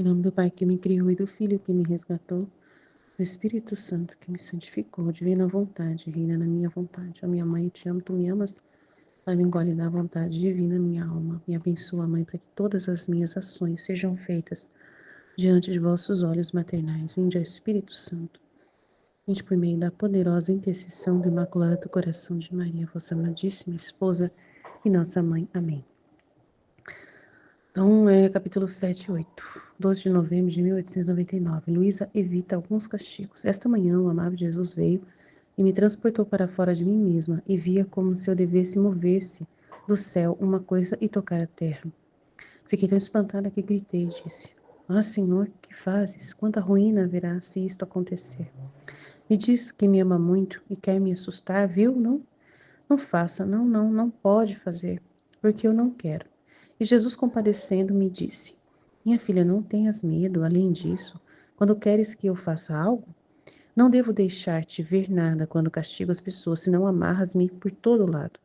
Em nome do Pai que me criou e do Filho que me resgatou, do Espírito Santo que me santificou, divina vontade, reina na minha vontade. Ó minha mãe, eu te amo, tu me amas. Pai, me engole da vontade divina minha alma. Me abençoa, Mãe, para que todas as minhas ações sejam feitas diante de vossos olhos maternais. Vinde, ó Espírito Santo. Vinde por meio da poderosa intercessão do Imaculado Coração de Maria, vossa amadíssima esposa e nossa mãe. Amém. Então, capítulo 7 e 8. 12 de novembro de 1899. Luísa evita alguns castigos. Esta manhã, o amável Jesus veio e me transportou para fora de mim mesma, e via como se eu devesse mover-se do céu uma coisa e tocar a terra. Fiquei tão espantada que gritei e disse: Ah, Senhor, que fazes? Quanta ruína haverá se isto acontecer? Me diz que me ama muito e quer me assustar, viu? Não? Não faça, não pode fazer, porque eu não quero. E Jesus, compadecendo, me disse: Minha filha, não tenhas medo. Além disso, quando queres que eu faça algo, não devo deixar-te ver nada quando castigo as pessoas, senão amarras-me por todo lado.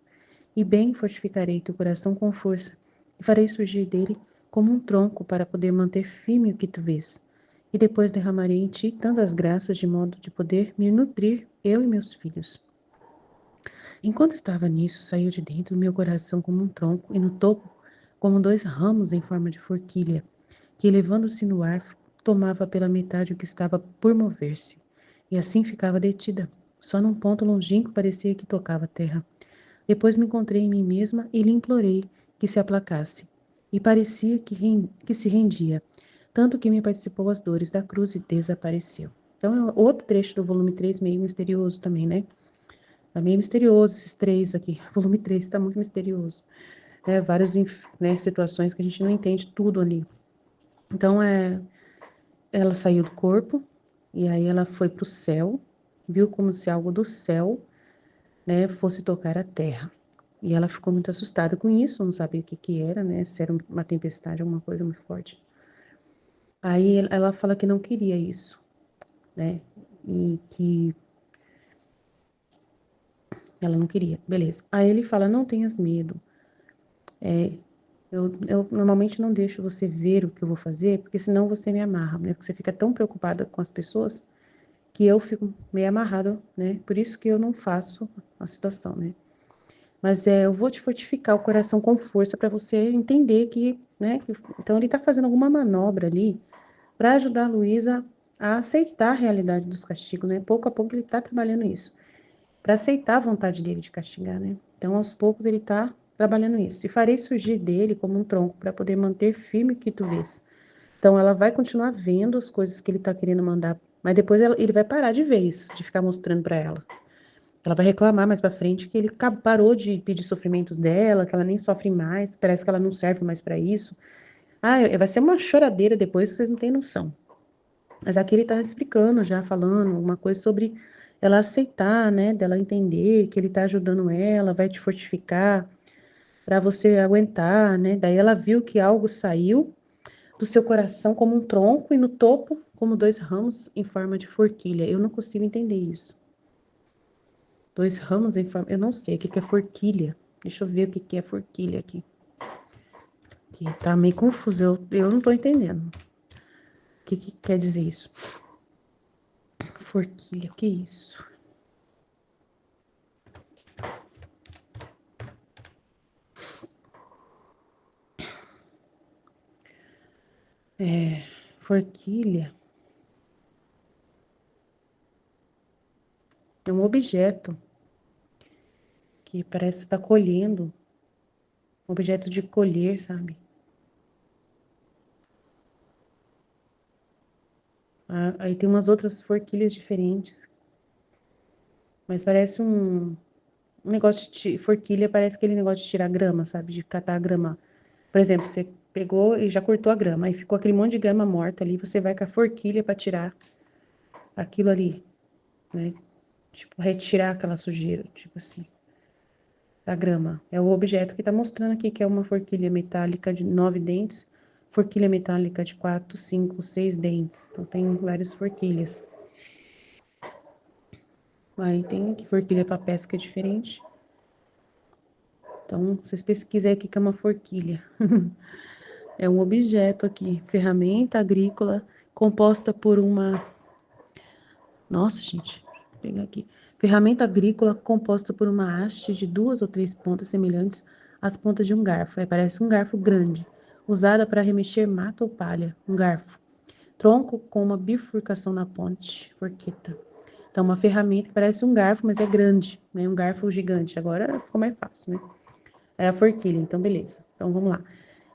E bem fortificarei teu coração com força, e farei surgir dele como um tronco para poder manter firme o que tu vês. E depois derramarei em ti tantas graças de modo de poder me nutrir, eu e meus filhos. Enquanto estava nisso, saiu de dentro do meu coração como um tronco, e no topo, como dois ramos em forma de forquilha, que, elevando-se no ar, tomava pela metade o que estava por mover-se. E assim ficava detida. Só num ponto longínquo parecia que tocava a terra. Depois me encontrei em mim mesma e lhe implorei que se aplacasse. E parecia que se rendia, tanto que me participou as dores da cruz e desapareceu. Então é outro trecho do volume 3 meio misterioso também, né? Tá meio misterioso esses três aqui. O volume 3 está muito misterioso. Várias, né, situações que a gente não entende tudo ali. Então, ela saiu do corpo e aí ela foi para o céu, viu como se algo do céu, né, fosse tocar a terra. E ela ficou muito assustada com isso, não sabia o que que era, né, se era uma tempestade, alguma coisa muito forte. Aí ela fala que não queria isso, né, e que ela não queria, beleza. Aí ele fala, não tenhas medo, eu normalmente não deixo você ver o que eu vou fazer, porque senão você me amarra, né? Porque você fica tão preocupada com as pessoas que eu fico meio amarrado, né? Por isso que eu não faço a situação, né? Mas eu vou te fortificar o coração com força para você entender que, né? Então ele tá fazendo alguma manobra ali para ajudar a Luísa a aceitar a realidade dos castigos, né? Pouco a pouco ele tá trabalhando isso para aceitar a vontade dele de castigar, né? Então, aos poucos, ele está trabalhando isso. E farei surgir dele como um tronco para poder manter firme o que tu vês. Então, ela vai continuar vendo as coisas que ele está querendo mandar, mas depois ele vai parar de vez, de ficar mostrando para ela. Ela vai reclamar mais para frente que ele parou de pedir sofrimentos dela, que ela nem sofre mais, parece que ela não serve mais para isso. Ah, vai ser uma choradeira depois, vocês não têm noção. Mas aqui ele está explicando, já falando uma coisa sobre ela aceitar, né, dela entender que ele está ajudando ela, vai te fortificar para você aguentar, né? Daí ela viu que algo saiu do seu coração como um tronco e no topo como dois ramos em forma de forquilha. Eu não consigo entender isso. Dois ramos em forma, eu não sei o que que é forquilha. Deixa eu ver o que que é forquilha aqui. Que tá meio confuso, eu não tô entendendo. O que que quer dizer isso? Forquilha, o que é isso? Forquilha é um objeto que parece estar colhendo, um objeto de colher, sabe? Aí tem umas outras forquilhas diferentes, mas parece um negócio de forquilha, parece aquele negócio de tirar grama, sabe? De catar a grama. Por exemplo, você pegou e já cortou a grama, aí ficou aquele monte de grama morta ali, você vai com a forquilha para tirar aquilo ali, né? Tipo, retirar aquela sujeira, tipo assim, da grama. É o objeto que tá mostrando aqui, que é uma forquilha metálica de 9 dentes, forquilha metálica de 4, 5, 6 dentes. Então, tem várias forquilhas. Aí tem aqui forquilha para pesca é diferente. Então, vocês pesquisem aí o que é uma forquilha. É um objeto aqui, ferramenta agrícola composta por uma... Nossa, gente, vou pegar aqui. Ferramenta agrícola composta por uma haste de 2 ou 3 pontas semelhantes às pontas de um garfo. Aí parece um garfo grande, usada para remexer mato ou palha. Um garfo. Tronco com uma bifurcação na ponte. Forqueta. Então, uma ferramenta que parece um garfo, mas é grande, né? Um garfo gigante. Agora ficou mais fácil, né? É a forquilha, então beleza. Então vamos lá.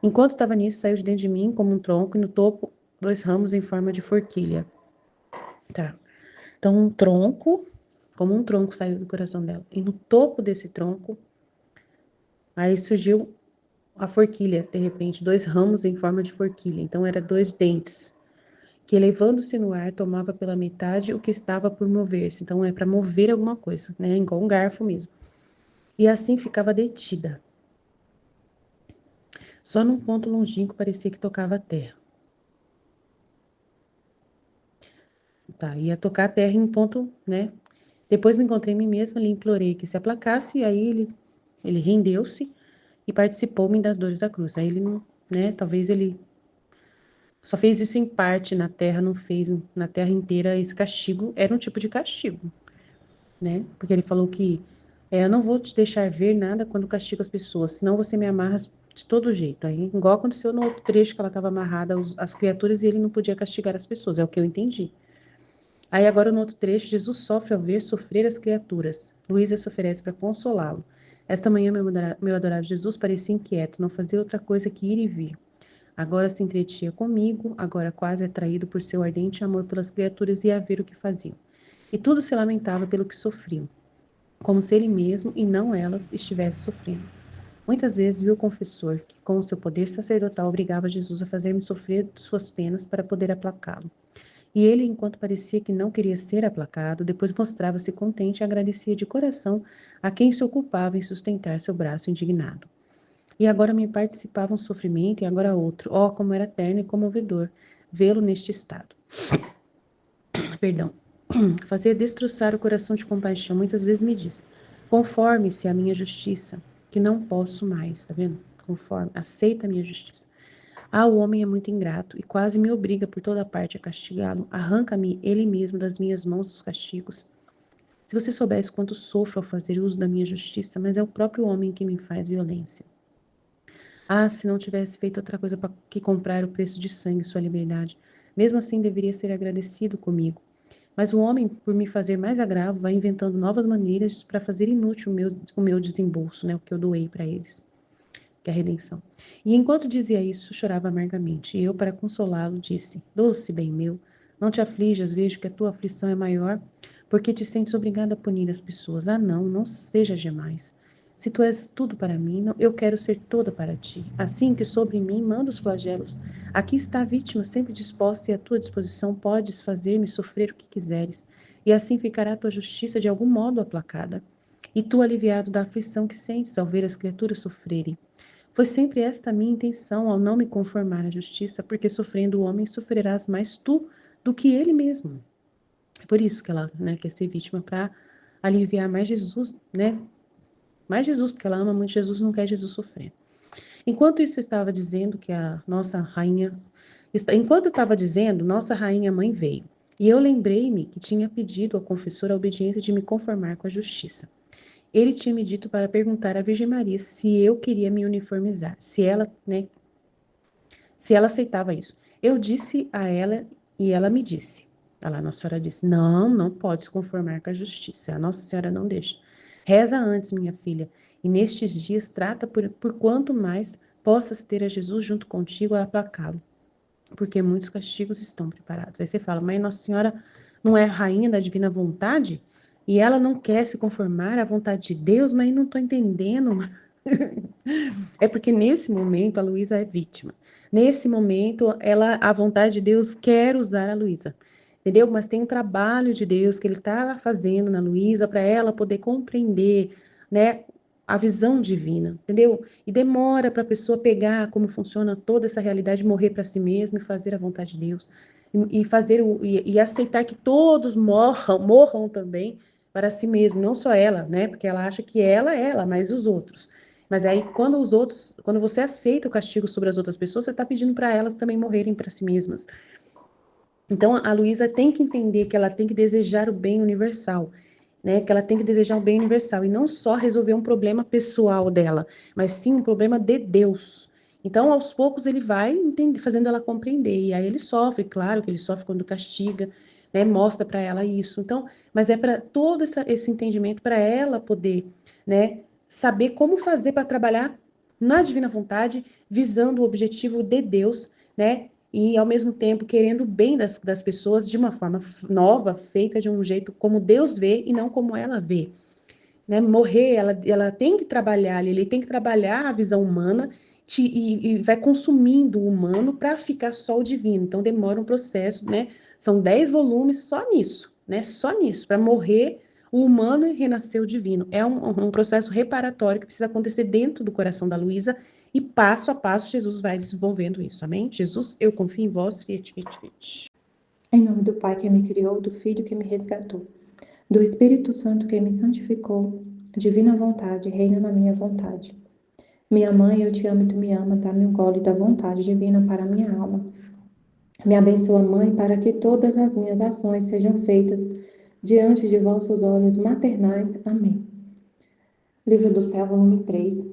Enquanto estava nisso, saiu de dentro de mim como um tronco e no topo 2 ramos em forma de forquilha. Tá. Então um tronco, como um tronco saiu do coração dela. E no topo desse tronco, aí surgiu a forquilha, de repente, 2 ramos em forma de forquilha. Então era 2 dentes, que elevando-se no ar, tomava pela metade o que estava por mover-se. Então é para mover alguma coisa, né? Igual um garfo mesmo. E assim ficava detida. Só num ponto longínquo parecia que tocava a terra. Tá, ia tocar a terra em um ponto, né? Depois me encontrei em mim mesma, lhe implorei que se aplacasse, e aí ele rendeu-se e participou-me das dores da cruz. Aí ele não, né? Talvez ele só fez isso em parte na terra, não fez na terra inteira. Esse castigo era um tipo de castigo, né? Porque ele falou que eu não vou te deixar ver nada quando castigo as pessoas, senão você me amarra de todo jeito. Aí, igual aconteceu no outro trecho que ela estava amarrada às criaturas e ele não podia castigar as pessoas, é o que eu entendi. Aí agora no outro trecho, Jesus sofre ao ver sofrer as criaturas. Luísa se oferece para consolá-lo. Esta manhã meu adorável Jesus parecia inquieto, não fazia outra coisa que ir e vir. Agora se entretinha comigo, agora quase atraído por seu ardente amor pelas criaturas ia ver o que faziam. E tudo se lamentava pelo que sofriam, como se ele mesmo e não elas estivesse sofrendo. Muitas vezes viu o confessor que, com o seu poder sacerdotal, obrigava Jesus a fazer-me sofrer suas penas para poder aplacá-lo. E ele, enquanto parecia que não queria ser aplacado, depois mostrava-se contente e agradecia de coração a quem se ocupava em sustentar seu braço indignado. E agora me participava um sofrimento e agora outro. Oh, como era terno e comovedor vê-lo neste estado. Perdão. Fazia destroçar o coração de compaixão. Muitas vezes me disse: conforme-se à minha justiça, que não posso mais, tá vendo? Conforme, aceita a minha justiça. Ah, o homem é muito ingrato e quase me obriga por toda parte a castigá-lo. Arranca-me ele mesmo das minhas mãos os castigos. Se você soubesse quanto sofro ao fazer uso da minha justiça, mas é o próprio homem que me faz violência. Ah, se não tivesse feito outra coisa para que comprar o preço de sangue, sua liberdade. Mesmo assim, deveria ser agradecido comigo. Mas o homem, por me fazer mais agravo, vai inventando novas maneiras para fazer inútil o meu desembolso, né, o que eu doei para eles, que é a redenção. E enquanto dizia isso, chorava amargamente. E eu, para consolá-lo, disse: doce bem meu, não te aflijas, vejo que a tua aflição é maior, porque te sentes obrigado a punir as pessoas. Ah, não, não seja jamais. Se tu és tudo para mim, não, eu quero ser toda para ti. Assim que sobre mim manda os flagelos. Aqui está a vítima, sempre disposta e à tua disposição, podes fazer-me sofrer o que quiseres. E assim ficará a tua justiça de algum modo aplacada. E tu aliviado da aflição que sentes ao ver as criaturas sofrerem. Foi sempre esta a minha intenção ao não me conformar à justiça, porque sofrendo o homem sofrerás mais tu do que ele mesmo. É por isso que ela, né, quer ser vítima, para aliviar mais Jesus, né? Mais Jesus, porque ela ama muito Jesus e não quer Jesus sofrer. Enquanto isso eu estava dizendo que a nossa rainha, enquanto eu estava dizendo, nossa rainha mãe veio. E eu lembrei-me que tinha pedido ao confessor a obediência de me conformar com a justiça. Ele tinha me dito para perguntar à Virgem Maria se eu queria me uniformizar, se ela, né, se ela aceitava isso. Eu disse a ela e ela me disse. A Nossa Senhora disse: não, não pode se conformar com a justiça. A Nossa Senhora não deixa. Reza antes, minha filha, e nestes dias trata por quanto mais possas ter a Jesus junto contigo a aplacá-lo, porque muitos castigos estão preparados. Aí você fala: mas Nossa Senhora não é rainha da divina vontade? E ela não quer se conformar à vontade de Deus, mas eu não estou entendendo. É porque nesse momento a Luísa é vítima. Nesse momento, a vontade de Deus quer usar a Luísa. Entendeu? Mas tem um trabalho de Deus que ele está fazendo na Luísa para ela poder compreender, né, a visão divina, entendeu? E demora para a pessoa pegar como funciona toda essa realidade, morrer para si mesma e fazer a vontade de Deus. E aceitar que todos morram também para si mesmo, não só ela, né? Porque ela acha que ela é ela, mas os outros. Mas aí, quando você aceita o castigo sobre as outras pessoas, você está pedindo para elas também morrerem para si mesmas. Então, a Luísa tem que entender que ela tem que desejar o bem universal, né? Que ela tem que desejar o bem universal e não só resolver um problema pessoal dela, mas sim um problema de Deus. Então, aos poucos, ele vai fazendo ela compreender. E aí ele sofre, claro que ele sofre quando castiga, né? Mostra para ela isso. Então, mas é para todo esse entendimento, para ela poder, né? Saber como fazer para trabalhar na divina vontade, visando o objetivo de Deus, né? E ao mesmo tempo querendo o bem das pessoas de uma forma nova, feita de um jeito como Deus vê e não como ela vê. Né? Morrer, ela tem que trabalhar, ele tem que trabalhar a visão humana e vai consumindo o humano para ficar só o divino. Então demora um processo, né? São 10 volumes só nisso, né? Só nisso, para morrer o humano e renascer o divino. É um processo reparatório que precisa acontecer dentro do coração da Luísa e passo a passo Jesus vai desenvolvendo isso, amém? Jesus, eu confio em vós, fiat, fiat, fiat. Em nome do Pai que me criou, do Filho que me resgatou, do Espírito Santo que me santificou, divina vontade, reina na minha vontade. Minha mãe, eu te amo e tu me ama, dá-me um gole da vontade divina para a minha alma. Me abençoa, Mãe, para que todas as minhas ações sejam feitas diante de vossos olhos maternais. Amém. Livro do Céu, volume 3,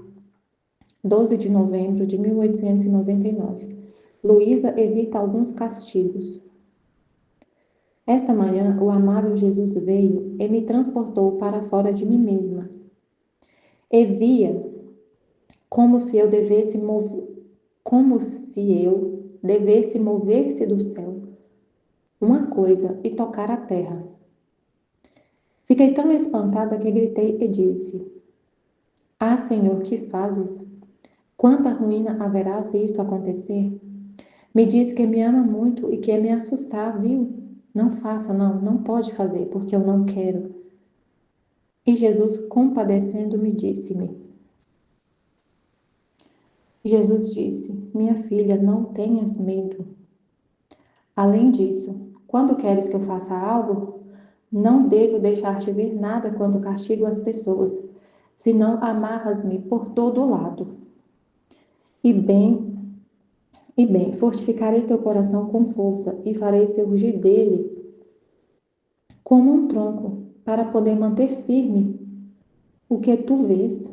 12 de novembro de 1899. Luísa evita alguns castigos. Esta manhã, o amável Jesus veio e me transportou para fora de mim mesma. E via como se eu devesse mover-se do céu uma coisa e tocar a terra. Fiquei tão espantada que gritei e disse: Ah, Senhor, que fazes? Quanta ruína haverá se isto acontecer? Me diz que me ama muito e quer me assustar, viu? Não faça, não pode fazer, porque eu não quero. E Jesus, compadecendo-me, disse-me: Jesus disse: Minha filha, não tenhas medo. Além disso, quando queres que eu faça algo, não devo deixar-te ver nada quando castigo as pessoas, senão amarras-me por todo lado. E bem, fortificarei teu coração com força e farei surgir dele como um tronco, para poder manter firme o que tu vês.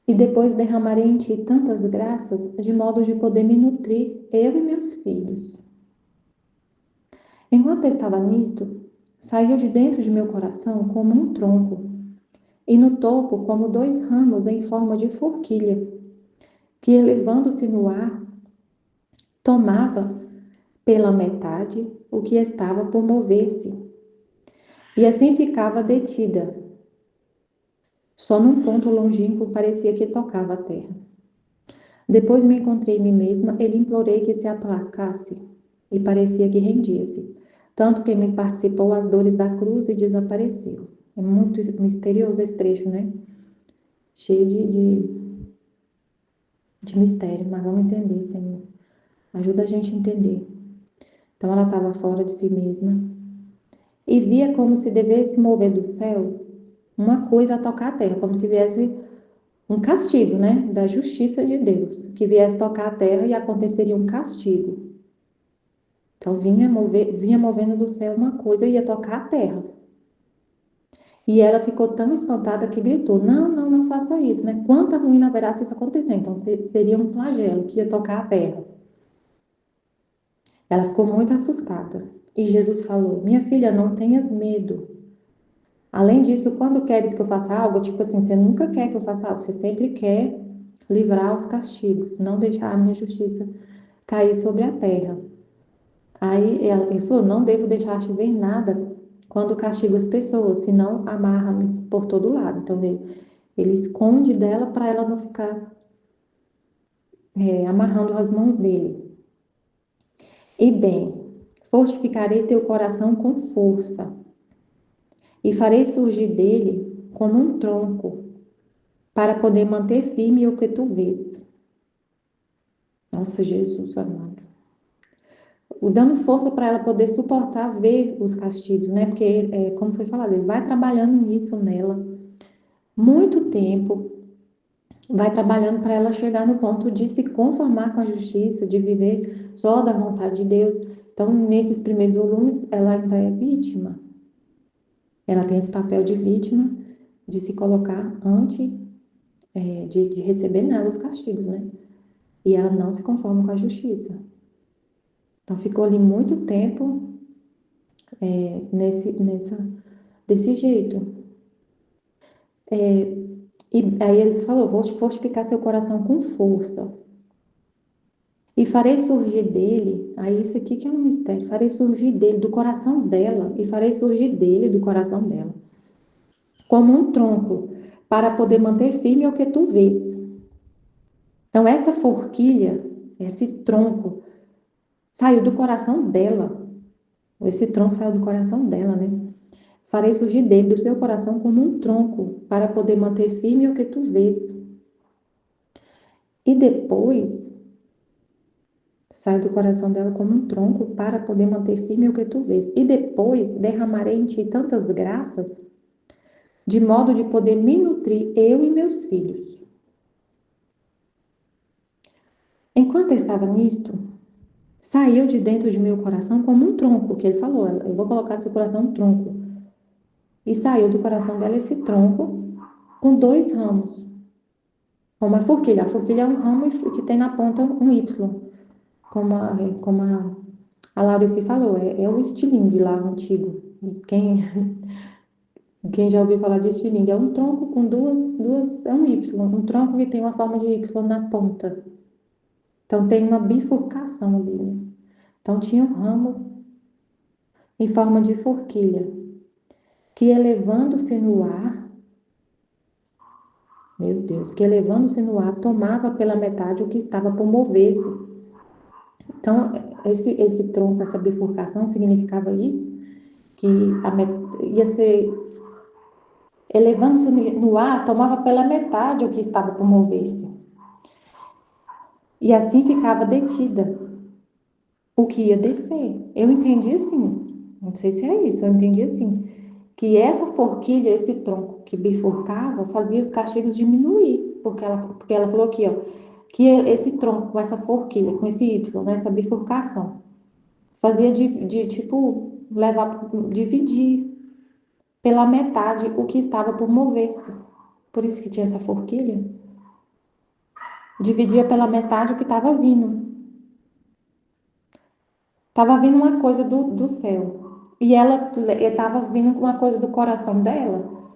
E depois derramarei em ti tantas graças, de modo de poder me nutrir, eu e meus filhos. Enquanto estava nisto, saiu de dentro de meu coração como um tronco, e no topo como dois ramos em forma de forquilha, que elevando-se no ar, tomava pela metade o que estava por mover-se, e assim ficava detida. Só num ponto longínquo parecia que tocava a terra. Depois me encontrei em mim mesma e lhe implorei que se aplacasse, e parecia que rendia-se, tanto que me participou as dores da cruz e desapareceu. É muito misterioso esse trecho, né? Cheio de mistério, mas vamos entender, Senhor. Ajuda a gente a entender. Então ela estava fora de si mesma e via como se devesse mover do céu uma coisa a tocar a terra, como se viesse um castigo, né? Da justiça de Deus, que viesse tocar a terra e aconteceria um castigo. Então vinha movendo do céu uma coisa e ia tocar a terra. E ela ficou tão espantada que gritou: não faça isso, né? Quanta ruína haverá se isso acontecer? Então seria um flagelo que ia tocar a terra. Ela ficou muito assustada. E Jesus falou: Minha filha, não tenhas medo. Além disso, quando queres que eu faça algo, tipo assim, você nunca quer que eu faça algo, você sempre quer livrar os castigos, não deixar a minha justiça cair sobre a terra. Aí ele falou: Não devo deixar-te ver nada quando castigo as pessoas, senão amarra-me por todo lado. Então ele esconde dela para ela não ficar amarrando as mãos dele. E bem, fortificarei teu coração com força e farei surgir dele como um tronco, para poder manter firme o que tu vês. Nossa, Jesus amado. Dando força para ela poder suportar ver os castigos, né? Porque, como foi falado, ele vai trabalhando nisso nela, muito tempo, vai trabalhando para ela chegar no ponto de se conformar com a justiça, de viver só da vontade de Deus. Então, nesses primeiros volumes, ela ainda é vítima. Ela tem esse papel de vítima, de se colocar de receber nela os castigos, né? E ela não se conforma com a justiça. Então, ficou ali muito tempo desse jeito. E aí ele falou, vou fortificar seu coração com força. E farei surgir dele, aí isso aqui que é um mistério, farei surgir dele, do coração dela, e farei surgir dele, do coração dela, como um tronco, para poder manter firme o que tu vês. Então, essa forquilha, esse tronco, saiu do coração dela. Esse tronco saiu do coração dela, né? Farei surgir dele, do seu coração, como um tronco, para poder manter firme o que tu vês. E depois, sai do coração dela como um tronco, para poder manter firme o que tu vês. E depois, derramarei em ti tantas graças, de modo de poder me nutrir, eu e meus filhos. Enquanto eu estava nisto, saiu de dentro de meu coração como um tronco, que ele falou, eu vou colocar no seu coração um tronco. E saiu do coração dela esse tronco com 2 ramos, como a forquilha. A forquilha é um ramo que tem na ponta um Y, como a Laurice falou, é o estilingue lá antigo. Quem já ouviu falar de estilingue, é um tronco com é um Y, um tronco que tem uma forma de Y na ponta. Então tem uma bifurcação ali, né? Então tinha um ramo em forma de forquilha, que elevando-se no ar, meu Deus, que elevando-se no ar, tomava pela metade o que estava por mover-se. Então, esse tronco, essa bifurcação significava isso, que ia ser, elevando-se no ar, tomava pela metade o que estava por mover-se. E assim ficava detida o que ia descer. Eu entendi assim, não sei se é isso, eu entendi assim, que essa forquilha, esse tronco que bifurcava, fazia os castigos diminuir, porque ela falou aqui, ó, que esse tronco com essa forquilha, com esse Y, né, essa bifurcação, fazia de tipo, dividir pela metade o que estava por mover-se. Por isso que tinha essa forquilha. Dividia pela metade o que estava vindo. Estava vindo uma coisa do céu. E ela estava vindo uma coisa do coração dela,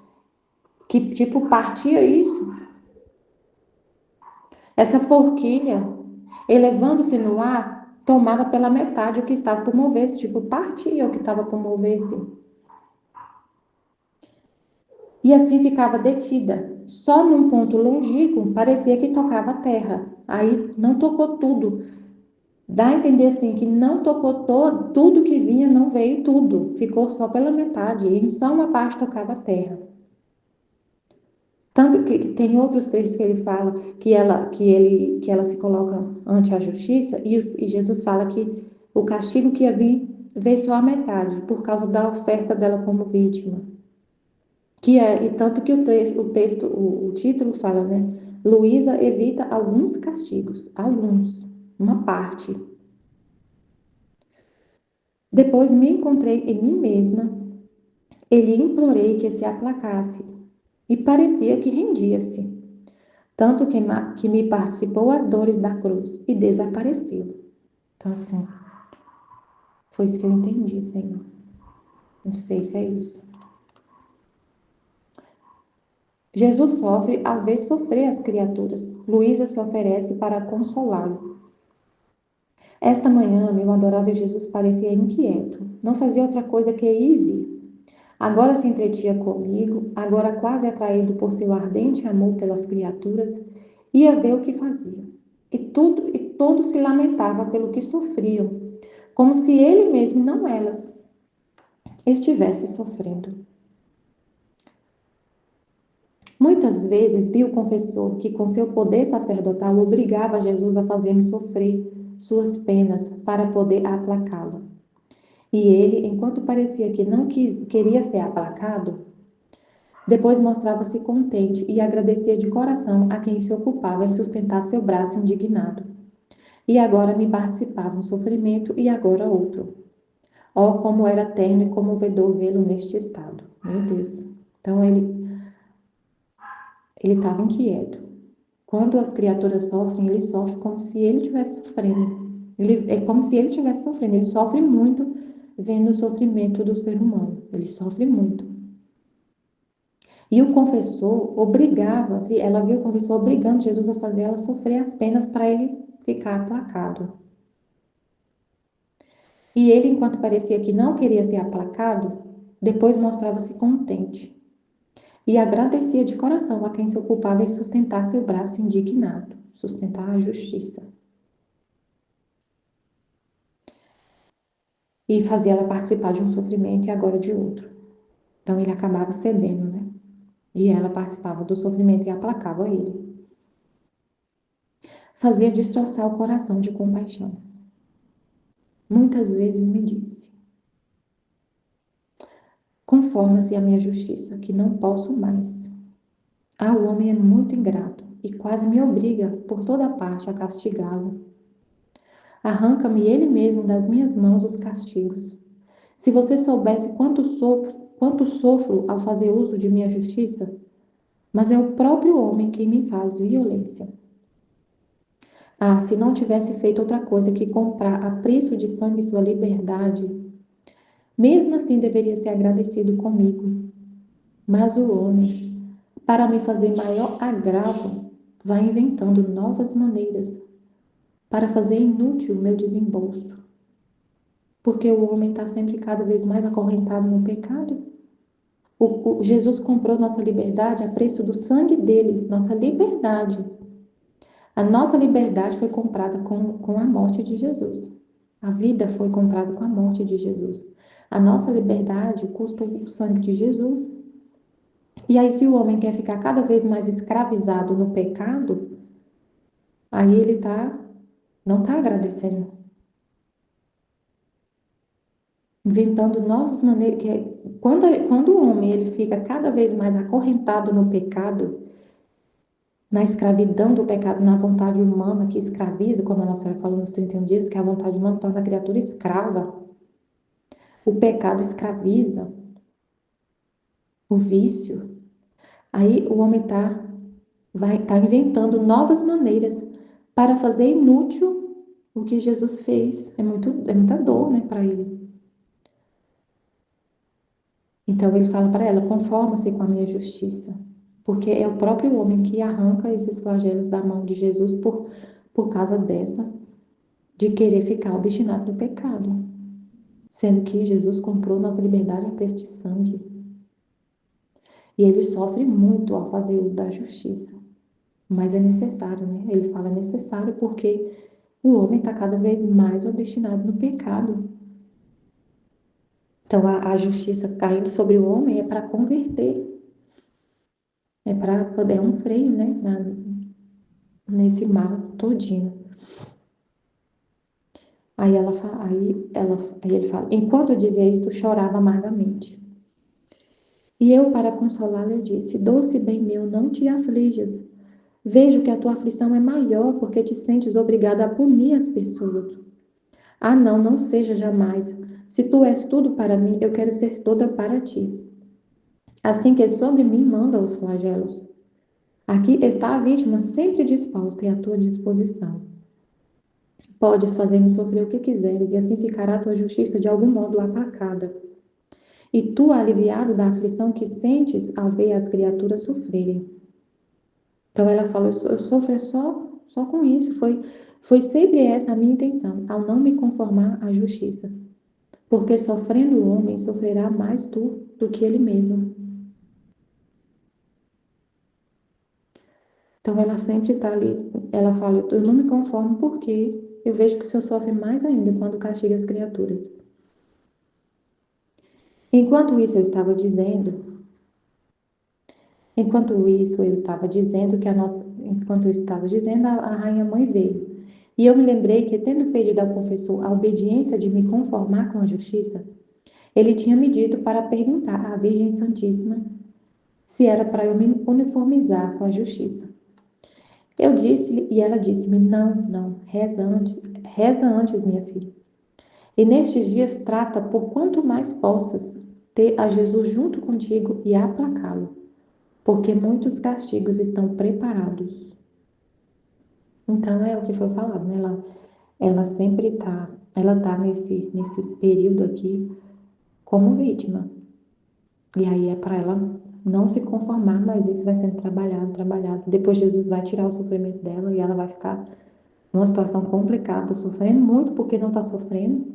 que tipo partia isso. Essa forquilha, elevando-se no ar, tomava pela metade o que estava por mover-se, tipo partia o que estava por mover-se. E assim ficava detida. Só num ponto longínquo parecia que tocava a terra. Aí não tocou tudo. Dá a entender assim que não tocou tudo que vinha, não veio tudo. Ficou só pela metade. E só uma parte tocava a terra. Tanto que tem outros textos que ele fala que ela se coloca ante a justiça e Jesus fala que o castigo que ia vir veio só a metade por causa da oferta dela como vítima. E tanto que o título fala, né? Luísa evita alguns castigos, alguns, uma parte. Depois me encontrei em mim mesma, e lhe implorei que se aplacasse, e parecia que rendia-se, tanto que me participou as dores da cruz e desapareceu. Então, assim, foi isso que eu entendi, Senhor. Não sei se é isso. Jesus sofre ao ver sofrer as criaturas. Luísa se oferece para consolá-lo. Esta manhã, meu adorável Jesus parecia inquieto. Não fazia outra coisa que ir e vir. Agora se entretinha comigo, agora quase atraído por seu ardente amor pelas criaturas, ia ver o que fazia. E todo se lamentava pelo que sofriam, como se ele mesmo e não elas estivesse sofrendo. Muitas vezes vi o confessor que, com seu poder sacerdotal, obrigava Jesus a fazer-me sofrer suas penas para poder aplacá-lo. E ele, enquanto parecia que não queria ser aplacado, Depois mostrava-se contente e agradecia de coração a quem se ocupava em sustentar seu braço indignado. E agora me participava um sofrimento e agora outro. Oh, como era terno e comovedor vê-lo neste estado. Meu Deus. Então ele estava inquieto. Quando as criaturas sofrem, ele sofre como se ele estivesse sofrendo. É como se ele estivesse sofrendo. Ele sofre muito vendo o sofrimento do ser humano. Ele sofre muito. E o confessor ela viu o confessor obrigando Jesus a fazer ela sofrer as penas para ele ficar aplacado. E ele, enquanto parecia que não queria ser aplacado, depois mostrava-se contente e agradecia de coração a quem se ocupava em sustentar seu braço indignado, sustentar a justiça. E fazia ela participar de um sofrimento e agora de outro. Então ele acabava cedendo, né? E ela participava do sofrimento e aplacava ele. Fazia destroçar o coração de compaixão. Muitas vezes me disse: conforma-se a minha justiça, que não posso mais. Ah, o homem é muito ingrato e quase me obriga por toda parte a castigá-lo. Arranca-me ele mesmo das minhas mãos os castigos. Se você soubesse quanto sofro ao fazer uso de minha justiça, mas é o próprio homem quem me faz violência. Ah, se não tivesse feito outra coisa que comprar a preço de sangue sua liberdade, mesmo assim deveria ser agradecido comigo. Mas o homem, para me fazer maior agravo, vai inventando novas maneiras para fazer inútil o meu desembolso. Porque o homem está sempre cada vez mais acorrentado no pecado. Jesus comprou nossa liberdade a preço do sangue dele, nossa liberdade. A nossa liberdade foi comprada com a morte de Jesus. A vida foi comprada com a morte de Jesus. A nossa liberdade custa o sangue de Jesus. E aí, se o homem quer ficar cada vez mais escravizado no pecado, aí ele não está agradecendo. Inventando novas maneiras. Quando o homem ele fica cada vez mais acorrentado no pecado, na escravidão do pecado, na vontade humana que escraviza, como a nossa Senhora falou nos 31 dias, que a vontade humana torna a criatura escrava. O pecado escraviza, o vício. Aí o homem tá inventando novas maneiras para fazer inútil o que Jesus fez. É muita dor, né, para ele. Então ele fala para ela: conforma-se com a minha justiça, porque é o próprio homem que arranca esses flagelos da mão de Jesus por causa de querer ficar obstinado no pecado, sendo que Jesus comprou nossa liberdade a preço de sangue. E ele sofre muito ao fazer uso da justiça, mas é necessário, né? Ele fala necessário porque o homem está cada vez mais obstinado no pecado. Então a justiça caindo sobre o homem é para converter. É um freio, né, nesse mal todinho. Aí ele fala: enquanto eu dizia isto, chorava amargamente. E eu, para consolá-lo, eu disse: doce bem meu, não te aflijas. Vejo que a tua aflição é maior porque te sentes obrigada a punir as pessoas. Ah, não, não seja jamais. Se tu és tudo para mim, eu quero ser toda para ti. Assim que sobre mim manda os flagelos. Aqui está a vítima sempre disposta e à tua disposição. Podes fazer-me sofrer o que quiseres, e assim ficará a tua justiça de algum modo apacada. E tu, aliviado da aflição que sentes ao ver as criaturas sofrerem. Então ela fala: eu sofro só com isso. Foi sempre essa a minha intenção, ao não me conformar à justiça. Porque sofrendo o homem, sofrerá mais tu do que ele mesmo. Então ela sempre está ali, ela fala: eu não me conformo porque eu vejo que o Senhor sofre mais ainda quando castiga as criaturas. Enquanto isso eu estava dizendo a rainha mãe veio. E eu me lembrei que, tendo pedido ao confessor a obediência de me conformar com a justiça, ele tinha me dito para perguntar à Virgem Santíssima se era para eu me uniformizar com a justiça. Eu disse-lhe e ela disse-me: Não, não, reza antes, minha filha. E nestes dias trata por quanto mais possas ter a Jesus junto contigo e aplacá-lo, porque muitos castigos estão preparados. Então é o que foi falado, né? Ela sempre ela tá nesse período aqui como vítima. E aí é para ela não se conformar, mas isso vai sendo trabalhado, trabalhado. Depois Jesus vai tirar o sofrimento dela e ela vai ficar numa situação complicada, sofrendo muito porque não está sofrendo,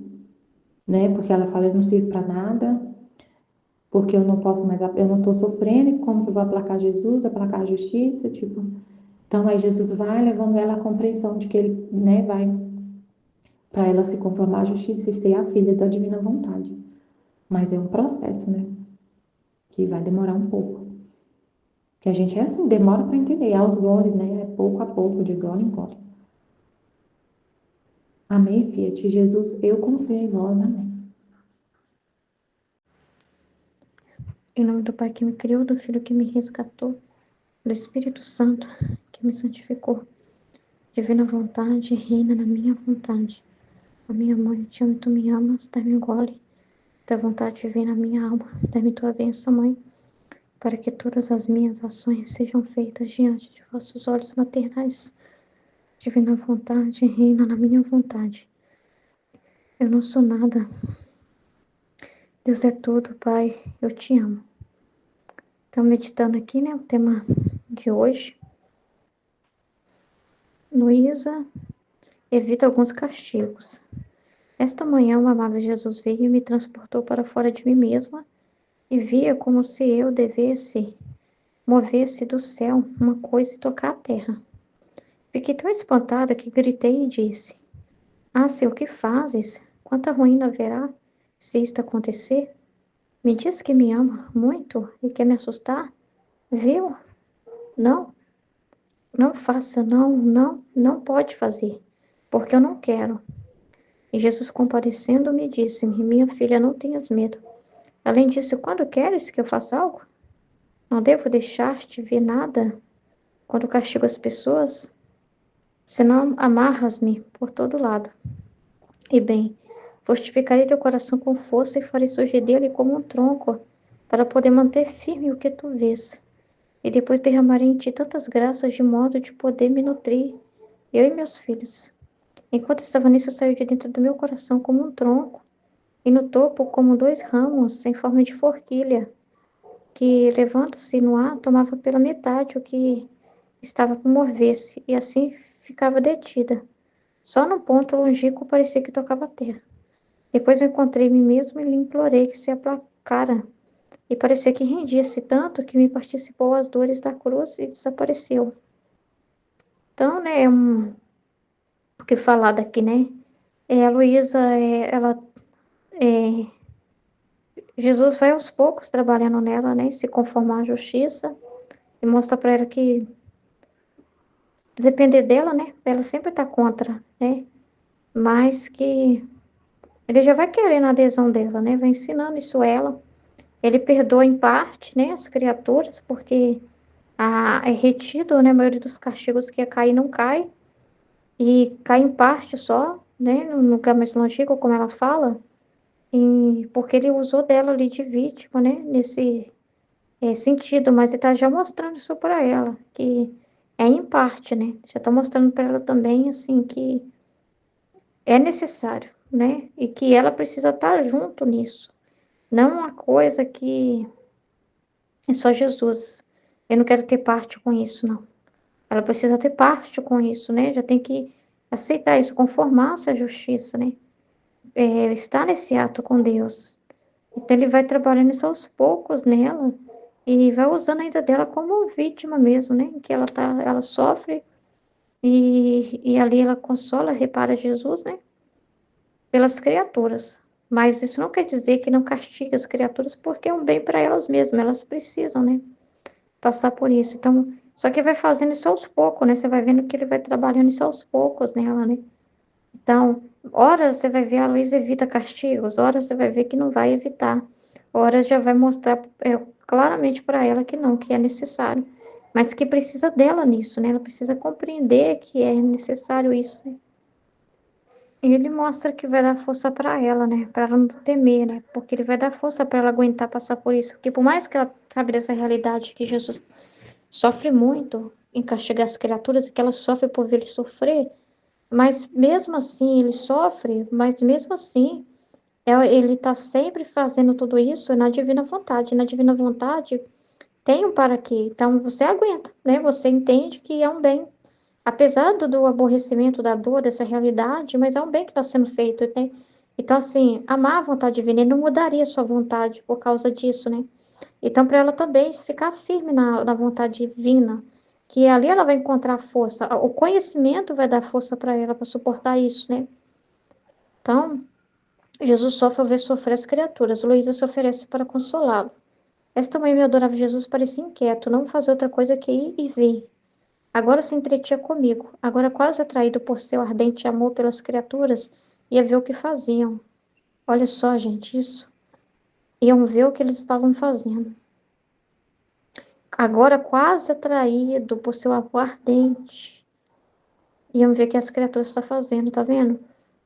né? Porque ela fala, eu não sirvo para nada, porque eu não posso mais, eu não estou sofrendo, e como que eu vou aplacar Jesus, aplacar a justiça, tipo. Então aí Jesus vai levando ela à compreensão de que ele, né, vai para ela se conformar à justiça e ser a filha da divina vontade. Mas é um processo, né? Que vai demorar um pouco. Que a gente é assim, demora para entender, aos goles, né? É pouco a pouco, de gole em gole. Amém, Fiat. Jesus, eu confio em vós. Amém. Em nome do Pai que me criou, do Filho que me resgatou, do Espírito Santo que me santificou. Divina vontade, reina na minha vontade. A minha mãe, te amo, tu me amas, dá-me um gole. Da vontade vem na minha alma, dá-me tua bênção, mãe, para que todas as minhas ações sejam feitas diante de vossos olhos maternais. Divina vontade, reina na minha vontade. Eu não sou nada. Deus é tudo, Pai, eu te amo. Então, meditando aqui, né, o tema de hoje. Luísa evita alguns castigos. Esta manhã, o amável Jesus veio e me transportou para fora de mim mesma e via como se eu devesse movesse do céu uma coisa e tocar a terra. Fiquei tão espantada que gritei e disse: Ah, Senhor, o que fazes? Quanta ruína haverá se isto acontecer? Me diz que me ama muito e quer me assustar? Viu? Não, não faça, não, não, não pode fazer, porque eu não quero. E Jesus, compadecendo, me disse: Minha filha, não tenhas medo. Além disso, quando queres que eu faça algo? Não devo deixar-te ver nada quando castigo as pessoas? Senão amarras-me por todo lado. E bem, fortificarei teu coração com força e farei surgir dele como um tronco, para poder manter firme o que tu vês. E depois derramarei em ti tantas graças de modo de poder me nutrir, eu e meus filhos. Enquanto estava nisso, saiu de dentro do meu coração como um tronco, e no topo como dois ramos em forma de forquilha, que, levando-se no ar, tomava pela metade o que estava por mover-se, e assim ficava detida. Só no ponto longínquo parecia que tocava a terra. Depois me encontrei em mim mesmo e lhe implorei que se aplacara, e parecia que rendia-se tanto que me participou as dores da cruz e desapareceu. Então, né, o que falar daqui, né? A Luísa, é, Jesus vai aos poucos trabalhando nela, né? Se conformar à justiça e mostra para ela que depender dela, né? Ela sempre tá contra, né? Mas que ele já vai querendo a adesão dela, né? Vai ensinando isso a ela. Ele perdoa em parte, né? As criaturas, porque é retido, né? A maioria dos castigos que ia cair não cai. E cai em parte só, né? No lugar mais longínquo, como ela fala. E porque ele usou dela ali de vítima, né? Nesse sentido, mas ele tá já mostrando isso para ela, que é em parte, né? Já tá mostrando para ela também, assim, que é necessário, né? E que ela precisa estar junto nisso. Não uma coisa que é só Jesus. Eu não quero ter parte com isso, não. Ela precisa ter parte com isso, né? Já tem que aceitar isso, conformar-se à justiça, né? Estar nesse ato com Deus. Então ele vai trabalhando isso aos poucos nela e vai usando ainda dela como vítima mesmo, né? Que ela sofre e ali ela consola, repara Jesus, né? Pelas criaturas. Mas isso não quer dizer que não castiga as criaturas, porque é um bem para elas mesmas, elas precisam, né? Passar por isso. Então, só que vai fazendo isso aos poucos, né? Você vai vendo que ele vai trabalhando isso aos poucos nela, né? Então, ora você vai ver a Luísa evita castigos, ora você vai ver que não vai evitar. Ora já vai mostrar claramente para ela que não, que é necessário, mas que precisa dela nisso, né? Ela precisa compreender que é necessário isso, né? E ele mostra que vai dar força para ela, né? Para ela não temer, né? Porque ele vai dar força para ela aguentar passar por isso. Porque por mais que ela sabe dessa realidade que Jesus sofre muito em castigar as criaturas e que ela sofre por ver ele sofrer, mas mesmo assim ele sofre, mas mesmo assim ele está sempre fazendo tudo isso na divina vontade. Na divina vontade tem um para quê. Então você aguenta, né? Você entende que é um bem. Apesar do aborrecimento, da dor, dessa realidade, mas é um bem que está sendo feito, né? Então, assim, amar a vontade divina, ele não mudaria a sua vontade por causa disso, né? Então, para ela também ficar firme na vontade divina, que ali ela vai encontrar força, o conhecimento vai dar força para ela para suportar isso, né? Então, Jesus sofre ao ver sofrer as criaturas. Luísa se oferece para consolá-lo. Esta mãe me adorava Jesus, parecia inquieto, não fazer outra coisa que ir e ver. Agora se entretinha comigo, agora quase atraído por seu ardente amor pelas criaturas, ia ver o que faziam. Olha só, gente, isso. Iam ver o que eles estavam fazendo. Agora quase atraído por seu amor ardente, iam ver o que as criaturas estão fazendo, tá vendo?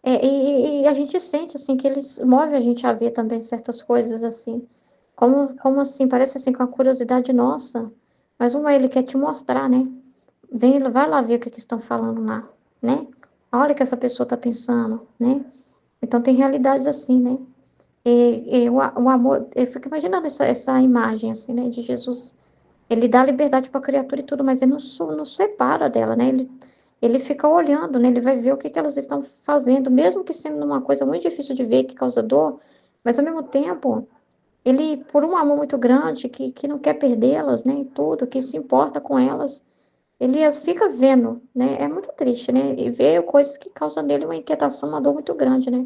E a gente sente, assim, que eles movem a gente a ver também certas coisas, assim. Como assim, parece assim com a curiosidade nossa. Mas ele quer te mostrar, né? Vai lá ver o que, que estão falando lá, né? Olha o que essa pessoa está pensando, né? Então tem realidades assim, né? O amor, eu fico imaginando essa imagem assim, né? De Jesus, ele dá liberdade para a criatura e tudo, mas ele não separa dela, né? Ele fica olhando, né? Ele vai ver o que, que elas estão fazendo, mesmo que sendo uma coisa muito difícil de ver, que causa dor, mas ao mesmo tempo, ele, por um amor muito grande, que não quer perdê-las, né? E tudo, que se importa com elas, ele as fica vendo, né? É muito triste, né? E vê coisas que causam nele uma inquietação, uma dor muito grande, né?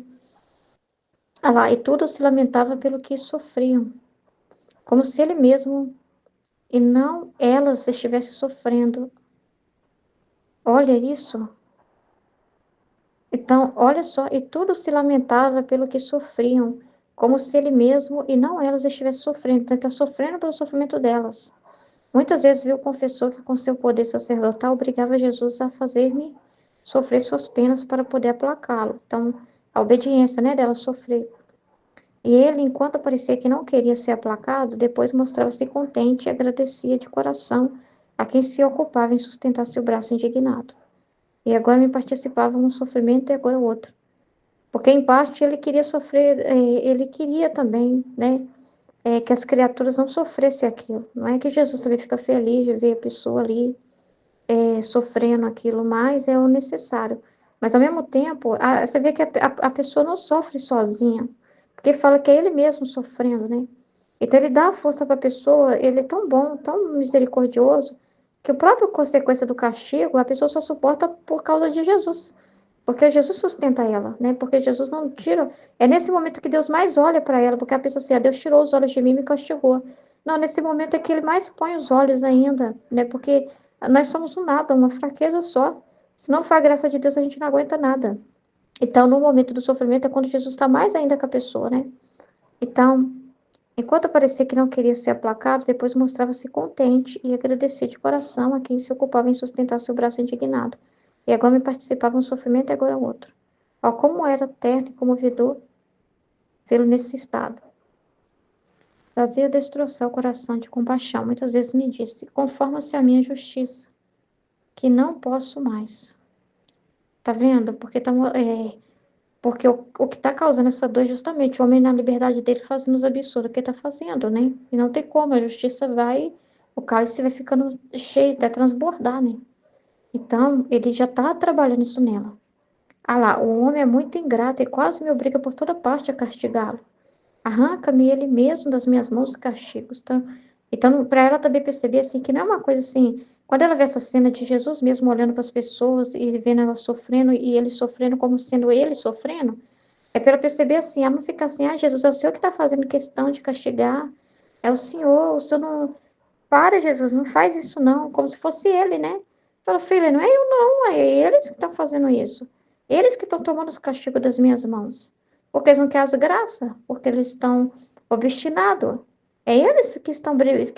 Ah lá, e tudo se lamentava pelo que sofriam, como se ele mesmo e não elas estivesse sofrendo. Olha isso. Então, olha só, e tudo se lamentava pelo que sofriam, como se ele mesmo e não elas estivesse sofrendo. Então, ele está sofrendo pelo sofrimento delas. Muitas vezes viu o confessor que com seu poder sacerdotal obrigava Jesus a fazer-me sofrer suas penas para poder aplacá-lo. Então, a obediência, né, dela sofrer. E ele, enquanto parecia que não queria ser aplacado, depois mostrava-se contente e agradecia de coração a quem se ocupava em sustentar seu braço indignado. E agora me participava um sofrimento e agora o outro. Porque, em parte, ele queria sofrer, ele queria também, né, que as criaturas não sofressem aquilo. Não é que Jesus também fica feliz de ver a pessoa ali sofrendo aquilo, mas é o necessário. Mas, ao mesmo tempo, você vê que a pessoa não sofre sozinha, porque fala que é ele mesmo sofrendo, né? Então, ele dá força para a pessoa, ele é tão bom, tão misericordioso, que a própria consequência do castigo, a pessoa só suporta por causa de Jesus. Porque Jesus sustenta ela, né? Porque Jesus não tira. É nesse momento que Deus mais olha para ela, porque a pessoa assim, Deus tirou os olhos de mim e me castigou. Não, nesse momento é que ele mais põe os olhos ainda, né? Porque nós somos um nada, uma fraqueza só. Se não for a graça de Deus, a gente não aguenta nada. Então, no momento do sofrimento é quando Jesus está mais ainda com a pessoa, né? Então, enquanto parecia que não queria ser aplacado, depois mostrava-se contente e agradecia de coração a quem se ocupava em sustentar seu braço indignado. E agora me participava um sofrimento e agora outro. Ó, como era terno e comovedor vê-lo nesse estado. Fazia destroçar o coração de compaixão. Muitas vezes me disse, conforma-se à minha justiça, que não posso mais. Tá vendo? Porque o que está causando essa dor é justamente o homem na liberdade dele fazendo os absurdos que está fazendo, né? E não tem como, a justiça vai, o cálice vai ficando cheio, até transbordar, né? Então, ele já está trabalhando isso nela. Ah lá, o homem é muito ingrato e quase me obriga por toda parte a castigá-lo. Arranca-me ele mesmo das minhas mãos os castigos. Então, para ela também perceber assim que não é uma coisa assim. Quando ela vê essa cena de Jesus mesmo olhando para as pessoas e vendo elas sofrendo e ele sofrendo como sendo ele sofrendo, é para ela perceber assim, ela não fica assim, ah, Jesus, é o Senhor que está fazendo questão de castigar, é o Senhor não. Para, Jesus, não faz isso não, como se fosse ele, né? Fala, filha, não é eu não, é eles que estão fazendo isso. Eles que estão tomando os castigos das minhas mãos. Porque eles não querem as graças, porque eles estão obstinados. É eles que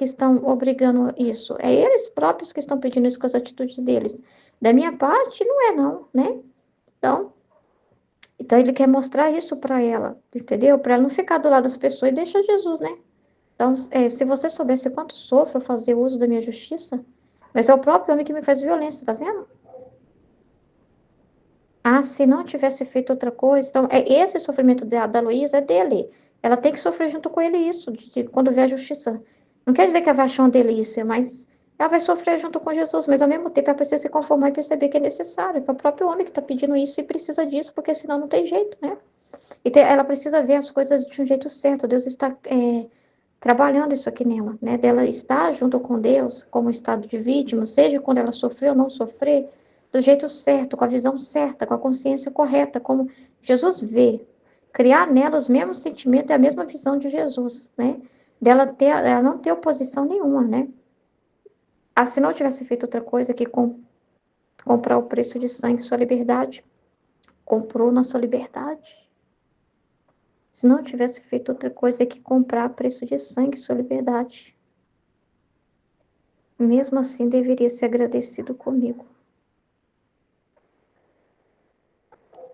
estão obrigando isso. É eles próprios que estão pedindo isso com as atitudes deles. Da minha parte, não é não, né? Então ele quer mostrar isso para ela, entendeu? Para ela não ficar do lado das pessoas e deixar Jesus, né? Então, se você soubesse quanto sofro fazer uso da minha justiça, mas é o próprio homem que me faz violência, tá vendo? Ah, se não tivesse feito outra coisa, então esse sofrimento da Luísa é dele. Ela tem que sofrer junto com ele isso, quando vê a justiça. Não quer dizer que ela vai achar uma delícia, mas ela vai sofrer junto com Jesus, mas ao mesmo tempo ela precisa se conformar e perceber que é necessário, que é o próprio homem que está pedindo isso e precisa disso, porque senão não tem jeito, né? Ela precisa ver as coisas de um jeito certo. Deus está trabalhando isso aqui nela, né? Dela estar junto com Deus, como estado de vítima, seja quando ela sofrer ou não sofrer, do jeito certo, com a visão certa, com a consciência correta, como Jesus vê. Criar nela os mesmos sentimentos e a mesma visão de Jesus, né? Ela não ter oposição nenhuma, né? Ah, se não tivesse feito outra coisa que comprar o preço de sangue, sua liberdade, comprou nossa liberdade. Se não tivesse feito outra coisa que comprar a preço de sangue sua liberdade. Mesmo assim, deveria ser agradecido comigo.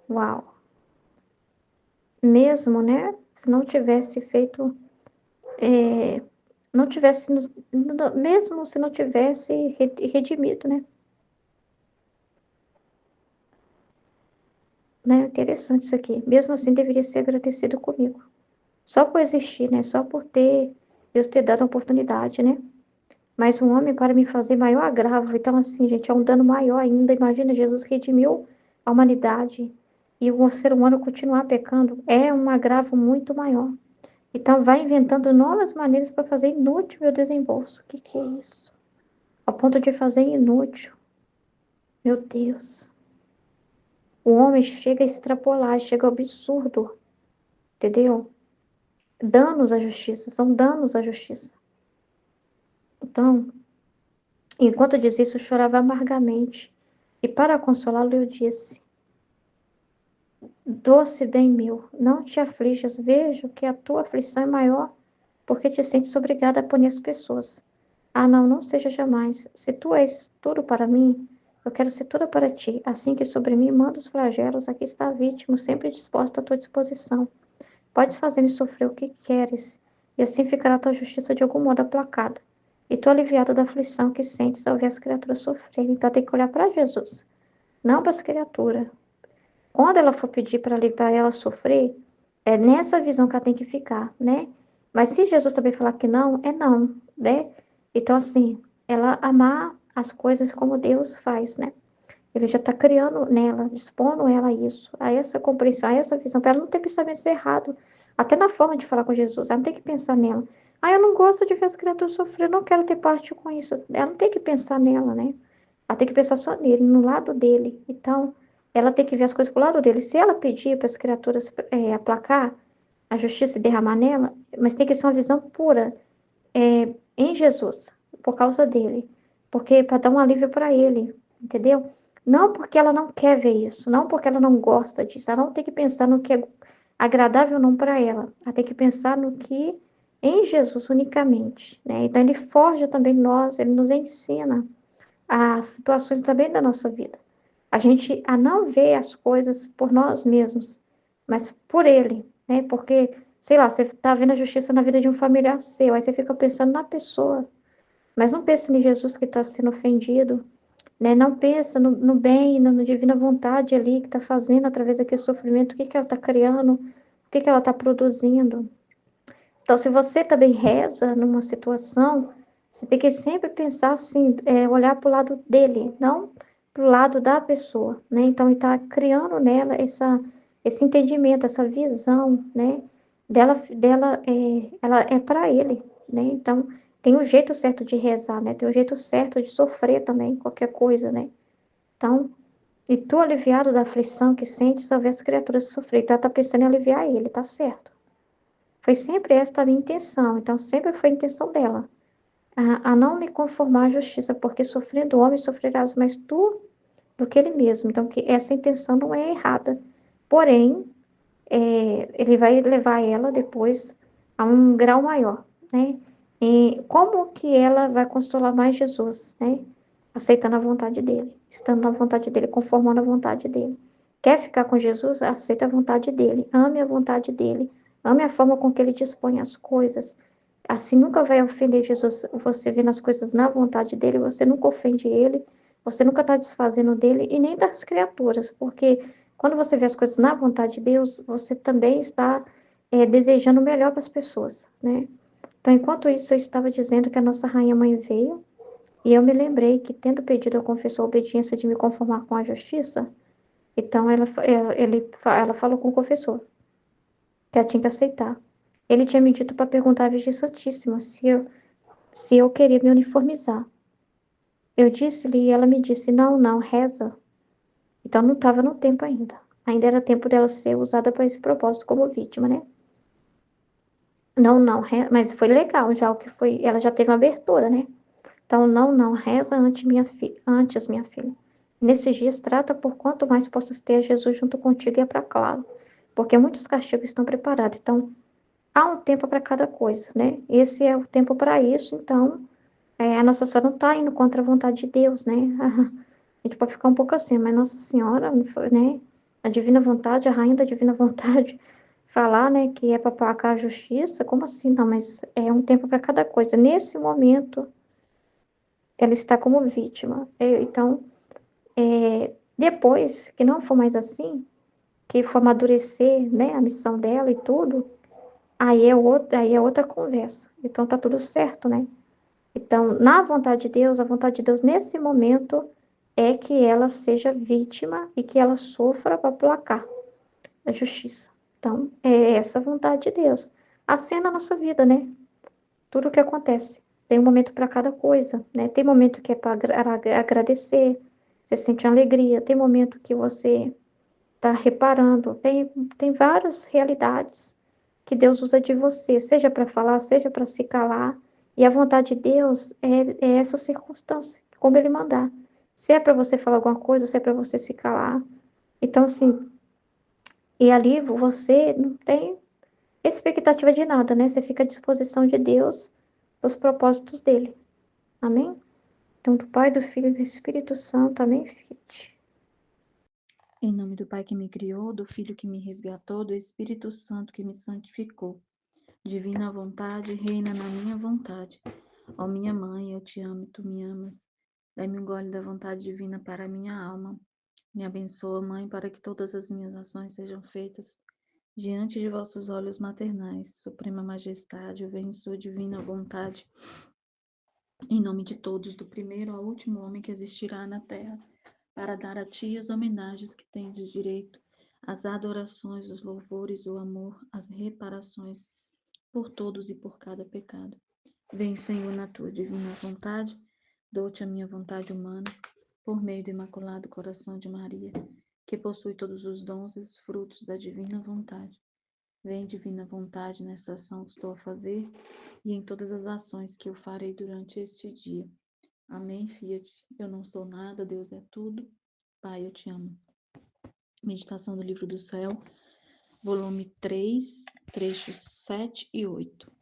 Uau! Mesmo, né? Se não tivesse feito, não tivesse, mesmo se não tivesse redimido, né? Interessante isso aqui. Mesmo assim, deveria ser agradecido comigo. Só por existir, né? Só por Deus ter dado a oportunidade, né? Mas um homem para me fazer maior agravo. Então, assim, gente, é um dano maior ainda. Imagina, Jesus redimiu a humanidade e o ser humano continuar pecando. É um agravo muito maior. Então, vai inventando novas maneiras para fazer inútil meu desembolso. O que é isso? Ao ponto de fazer inútil. Meu Deus. O homem chega a extrapolar, chega ao absurdo. Entendeu? Danos à justiça, são danos à justiça. Então, enquanto dizia isso, eu chorava amargamente. E para consolá-lo, eu disse: Doce bem meu, não te aflijas, vejo que a tua aflição é maior, porque te sentes obrigada a punir as pessoas. Ah, não, não seja jamais. Se tu és tudo para mim, eu quero ser tudo para ti. Assim que sobre mim manda os flagelos, aqui está a vítima, sempre disposta à tua disposição. Podes fazer-me sofrer o que queres, e assim ficará a tua justiça de algum modo aplacada. E tu aliviado da aflição que sentes ao ver as criaturas sofrerem. Então tem que olhar para Jesus, não para as criaturas. Quando ela for pedir para ela sofrer, é nessa visão que ela tem que ficar, né? Mas se Jesus também falar que não, é não, né? Então, assim, ela amar as coisas como Deus faz, né? Ele já está criando nela, dispondo ela a isso, a essa compreensão, a essa visão, para ela não ter pensamentos errados, até na forma de falar com Jesus, ela não tem que pensar nela. Ah, eu não gosto de ver as criaturas sofrer, eu não quero ter parte com isso. Ela não tem que pensar nela, né? Ela tem que pensar só nele, no lado dele. Então, ela tem que ver as coisas pro lado dele. Se ela pedir para as criaturas aplacar a justiça e derramar nela, mas tem que ser uma visão pura em Jesus, por causa dele. Porque para dar um alívio para ele, entendeu? Não porque ela não quer ver isso, não porque ela não gosta disso. Ela não tem que pensar no que é agradável ou não para ela. Ela tem que pensar no que em Jesus unicamente, né? Então ele forja também nós, ele nos ensina as situações também da nossa vida. A gente a não ver as coisas por nós mesmos, mas por ele, né? Porque, sei lá, você está vendo a justiça na vida de um familiar seu, aí você fica pensando na pessoa, mas não pensa em Jesus que está sendo ofendido, né? Não pensa no bem, na divina vontade ali que está fazendo através daquele sofrimento, o que que ela está criando, o que que ela está produzindo. Então, se você também reza numa situação, você tem que sempre pensar assim, olhar para o lado dele, não para o lado da pessoa, né? Então, ele está criando nela esse entendimento, essa visão, né? Ela é para ele, né? Então, tem um jeito certo de rezar, né? Tem um jeito certo de sofrer também, qualquer coisa, né? Então, e tu aliviado da aflição que sentes ao ver as criaturas sofrer, então ela está pensando em aliviar ele, tá certo. Foi sempre esta a minha intenção, então sempre foi a intenção dela, a não me conformar à justiça, porque sofrendo o homem sofrerás mais tu do que ele mesmo. Então, que essa intenção não é errada. Porém, ele vai levar ela depois a um grau maior, né? E como que ela vai consolar mais Jesus, né? Aceitando a vontade dele, estando na vontade dele, conformando a vontade dele. Quer ficar com Jesus? Aceita a vontade dele, ame a vontade dele, ame a forma com que ele dispõe as coisas. Assim nunca vai ofender Jesus, você vendo as coisas na vontade dele, você nunca ofende ele, você nunca está desfazendo dele e nem das criaturas, porque quando você vê as coisas na vontade de Deus, você também está desejando o melhor para as pessoas, né? Então, enquanto isso, eu estava dizendo que a nossa rainha mãe veio, e eu me lembrei que, tendo pedido ao confessor a obediência de me conformar com a justiça, então ela falou com o confessor que ela tinha que aceitar. Ele tinha me dito para perguntar à Virgem Santíssima se eu queria me uniformizar. Eu disse-lhe e ela me disse: não, não, reza. Então não estava no tempo ainda. Ainda era tempo dela ser usada para esse propósito como vítima, né? Não, não, mas foi legal já o que foi. Ela já teve uma abertura, né? Então, não, não, reza antes, minha filha. Nesses dias, trata por quanto mais possas ter a Jesus junto contigo e é para claro, porque muitos castigos estão preparados. Então, há um tempo para cada coisa, né? Esse é o tempo para isso, então, a Nossa Senhora não está indo contra a vontade de Deus, né? A gente pode ficar um pouco assim, mas Nossa Senhora, né? A divina vontade, a rainha da divina vontade, falar, né, que é para placar a justiça, como assim? Não, mas é um tempo para cada coisa. Nesse momento, ela está como vítima. Então, depois que não for mais assim, que for amadurecer, né, a missão dela e tudo, aí é outra conversa. Então, tá tudo certo, né? Então, na vontade de Deus, a vontade de Deus nesse momento é que ela seja vítima e que ela sofra para placar a justiça. Então, é essa a vontade de Deus. Assim é na nossa vida, né? Tudo o que acontece. Tem um momento para cada coisa, né? Tem momento que é para agradecer, você sente uma alegria. Tem momento que você está reparando. Tem várias realidades que Deus usa de você, seja para falar, seja para se calar. E a vontade de Deus é essa circunstância, como Ele mandar. Se é para você falar alguma coisa, se é para você se calar. Então, assim, e ali você não tem expectativa de nada, né? Você fica à disposição de Deus, dos propósitos dele. Amém? Então, do Pai, do Filho e do Espírito Santo. Amém, filho? Em nome do Pai que me criou, do Filho que me resgatou, do Espírito Santo que me santificou. Divina vontade, reina na minha vontade. Ó minha mãe, eu te amo e tu me amas. Dai-me um gole da vontade divina para a minha alma. Me abençoa, Mãe, para que todas as minhas ações sejam feitas diante de vossos olhos maternais. Suprema Majestade, eu venho em sua divina vontade. Em nome de todos, do primeiro ao último homem que existirá na terra, para dar a ti as homenagens que tendes direito, as adorações, os louvores, o amor, as reparações por todos e por cada pecado. Vem, Senhor, na tua divina vontade, dou-te a minha vontade humana, por meio do Imaculado Coração de Maria, que possui todos os dons e os frutos da divina vontade. Vem, divina vontade, nessa ação que estou a fazer e em todas as ações que eu farei durante este dia. Amém, Fiat. Eu não sou nada, Deus é tudo. Pai, eu te amo. Meditação do Livro do Céu, volume 3, trechos 7 e 8.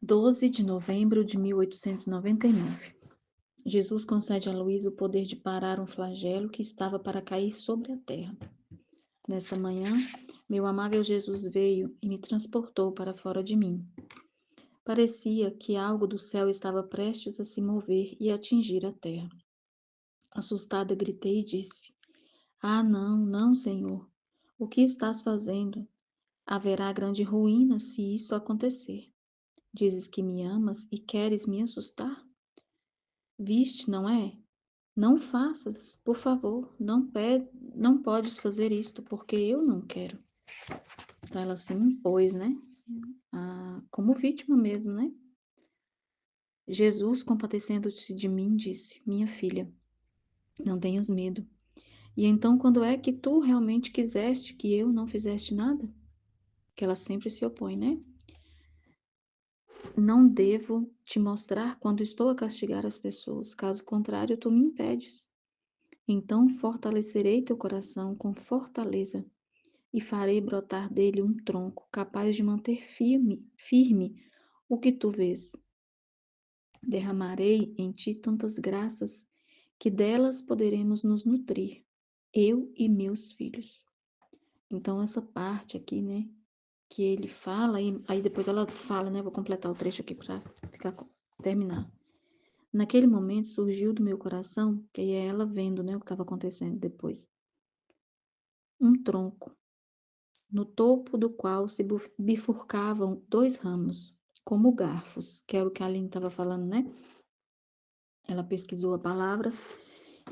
12 de novembro de 1899. Jesus concede a Luísa o poder de parar um flagelo que estava para cair sobre a terra. Nesta manhã, meu amável Jesus veio e me transportou para fora de mim. Parecia que algo do céu estava prestes a se mover e atingir a terra. Assustada, gritei e disse: Ah, não, não, Senhor. O que estás fazendo? Haverá grande ruína se isto acontecer. Dizes que me amas e queres me assustar? Viste, não é? Não faças, por favor, não podes fazer isto, porque eu não quero. Então ela se impôs, né? Como vítima mesmo, né? Jesus, compadecendo-se de mim, disse: Minha filha, não tenhas medo. E então, quando é que tu realmente quiseste que eu não fizeste nada? Que ela sempre se opõe, né? Não devo te mostrar quando estou a castigar as pessoas, caso contrário, tu me impedes. Então fortalecerei teu coração com fortaleza e farei brotar dele um tronco capaz de manter firme o que tu vês? Derramarei em ti tantas graças que delas poderemos nos nutrir, eu e meus filhos. Então, essa parte aqui, né, que ele fala, e aí depois ela fala, né, vou completar o trecho aqui para terminar. Naquele momento surgiu do meu coração, que é ela vendo, né, o que estava acontecendo depois, um tronco, no topo do qual se bifurcavam 2 ramos, como garfos, que era o que a Aline estava falando, né? Ela pesquisou a palavra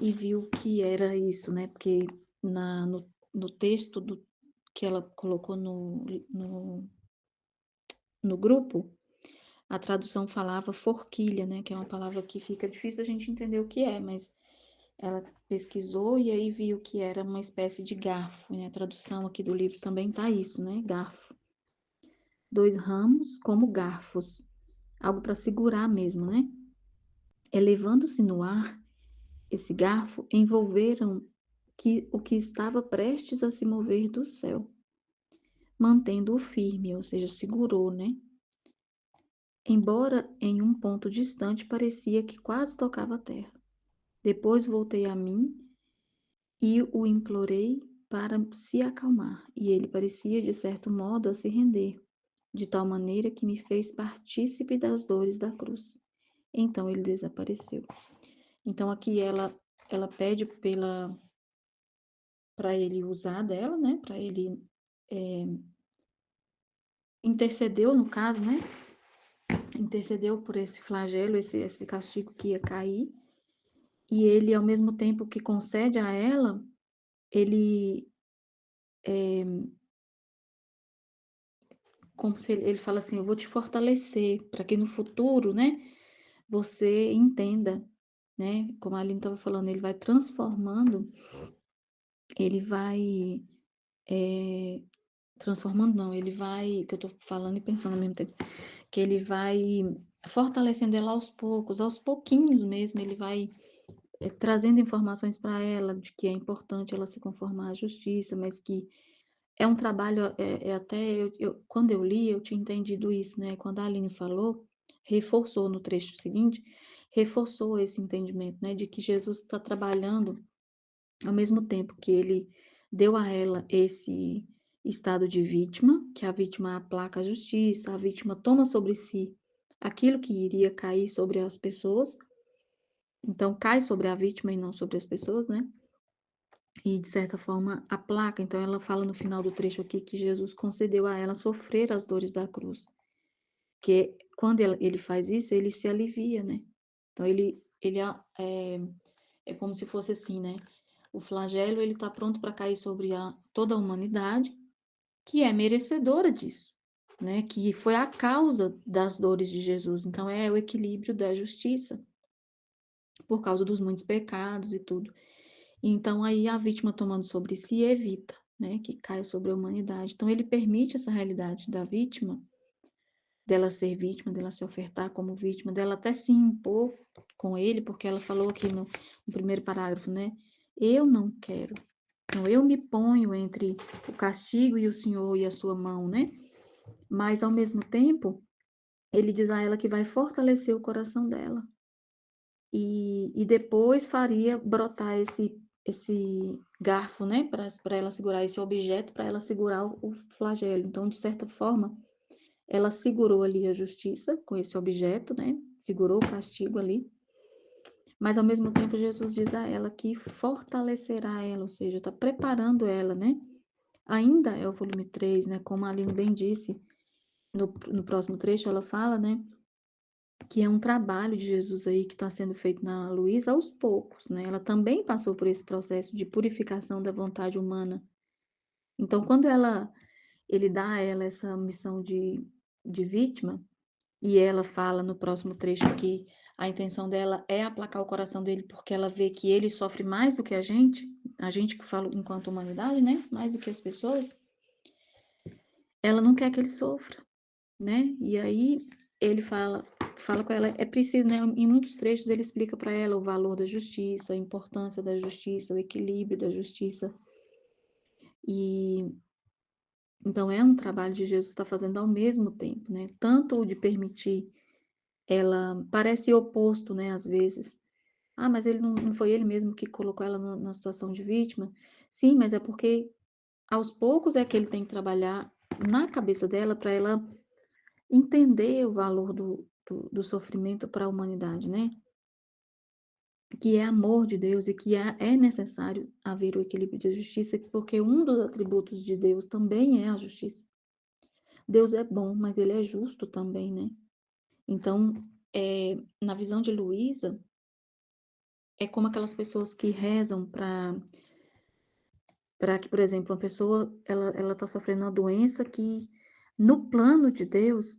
e viu que era isso, né? Porque no texto que ela colocou no grupo, a tradução falava forquilha, né? Que é uma palavra que fica difícil da gente entender o que é, mas ela pesquisou e aí viu que era uma espécie de garfo, né? A tradução aqui do livro também tá isso, né? Garfo. 2 ramos como garfos, algo para segurar mesmo, né? Elevando-se no ar, esse garfo envolveram o que estava prestes a se mover do céu, mantendo-o firme, ou seja, segurou, né? Embora em um ponto distante parecia que quase tocava a terra. Depois voltei a mim e o implorei para se acalmar, e ele parecia, de certo modo, a se render, de tal maneira que me fez partícipe das dores da cruz. Então ele desapareceu. Então aqui ela pede para ele usar dela, né? Para ele intercedeu no caso, né? Intercedeu por esse flagelo, esse castigo que ia cair. E ele, ao mesmo tempo que concede a ela, ele como se ele fala assim, eu vou te fortalecer para que no futuro, né, você entenda, né? Como a Aline estava falando, ele vai transformando, ele vai transformando não, ele vai, que eu tô falando e pensando ao mesmo tempo, que ele vai fortalecendo ela aos pouquinhos mesmo, ele vai trazendo informações para ela de que é importante ela se conformar à justiça, mas que é um trabalho, até, quando eu li, eu tinha entendido isso, né? Quando a Aline falou, reforçou no trecho seguinte, reforçou esse entendimento, né? De que Jesus está trabalhando ao mesmo tempo que ele deu a ela esse estado de vítima, que a vítima aplaca a justiça, a vítima toma sobre si aquilo que iria cair sobre as pessoas, então cai sobre a vítima e não sobre as pessoas, né? E de certa forma aplaca, então ela fala no final do trecho aqui que Jesus concedeu a ela sofrer as dores da cruz, que quando ele faz isso, ele se alivia, né? Então ele é como se fosse assim, né? O flagelo, ele está pronto para cair sobre toda a humanidade, que é merecedora disso, né? Que foi a causa das dores de Jesus. Então, é o equilíbrio da justiça, por causa dos muitos pecados e tudo. Então, aí a vítima tomando sobre si evita, né? Que caia sobre a humanidade. Então, ele permite essa realidade da vítima, dela ser vítima, dela se ofertar como vítima, dela até se impor com ele, porque ela falou aqui no primeiro parágrafo, né? Eu não quero. Então, eu me ponho entre o castigo e o Senhor e a sua mão, né? Mas, ao mesmo tempo, ele diz a ela que vai fortalecer o coração dela. E depois faria brotar esse garfo, né? Para ela segurar esse objeto, para ela segurar o flagelo. Então, de certa forma, ela segurou ali a justiça com esse objeto, né? Segurou o castigo ali. Mas, ao mesmo tempo, Jesus diz a ela que fortalecerá ela, ou seja, está preparando ela, né? Ainda é o volume 3, né? Como a Aline bem disse, no próximo trecho ela fala, né? Que é um trabalho de Jesus aí que está sendo feito na Luísa aos poucos, né? Ela também passou por esse processo de purificação da vontade humana. Então, quando ele dá a ela essa missão de vítima, e ela fala no próximo trecho que a intenção dela é aplacar o coração dele porque ela vê que ele sofre mais do que a gente que fala enquanto humanidade, né? Mais do que as pessoas. Ela não quer que ele sofra, né? E aí ele fala com ela, é preciso, né? Em muitos trechos ele explica para ela o valor da justiça, a importância da justiça, o equilíbrio da justiça. E Então, é um trabalho de Jesus estar fazendo ao mesmo tempo, né? Tanto o de permitir, ela parece oposto, né, às vezes. Ah, mas ele não foi ele mesmo que colocou ela na situação de vítima? Sim, mas é porque aos poucos é que ele tem que trabalhar na cabeça dela para ela entender o valor do sofrimento para a humanidade, né? Que é amor de Deus e que é necessário haver o equilíbrio de justiça, porque um dos atributos de Deus também é a justiça. Deus é bom, mas ele é justo também, né? Então, na visão de Luísa, é como aquelas pessoas que rezam para que, por exemplo, uma pessoa ela está sofrendo uma doença que, no plano de Deus,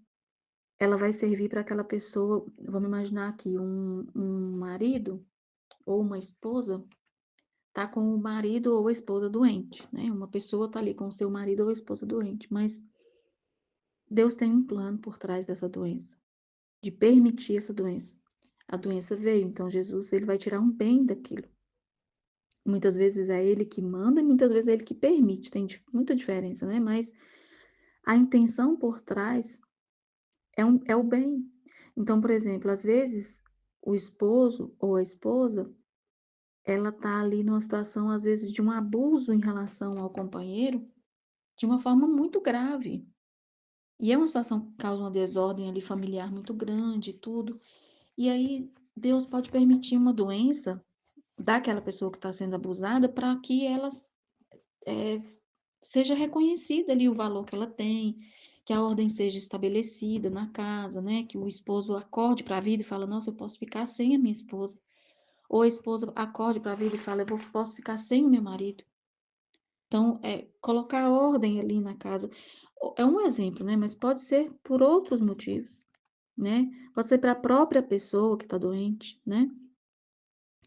ela vai servir para aquela pessoa, vamos imaginar aqui, um marido ou uma esposa tá com o marido ou a esposa doente, né? Uma pessoa tá ali com o seu marido ou a esposa doente, mas Deus tem um plano por trás dessa doença, de permitir essa doença. A doença veio, então Jesus ele vai tirar um bem daquilo. Muitas vezes é ele que manda e muitas vezes é ele que permite, tem muita diferença, né? Mas a intenção por trás é o bem. Então, por exemplo, às vezes o esposo ou a esposa, ela tá ali numa situação, às vezes, de um abuso em relação ao companheiro, de uma forma muito grave. E é uma situação que causa uma desordem ali familiar muito grande e tudo. E aí Deus pode permitir uma doença daquela pessoa que está sendo abusada para que ela é, seja reconhecida ali o valor que ela tem, que a ordem seja estabelecida na casa, né? Que o esposo acorde para a vida e fala, nossa, eu posso ficar sem a minha esposa. Ou a esposa acorde para a vida e fala, posso ficar sem o meu marido. Então, colocar ordem ali na casa. É um exemplo, né? Mas pode ser por outros motivos, né? Pode ser para a própria pessoa que está doente, né?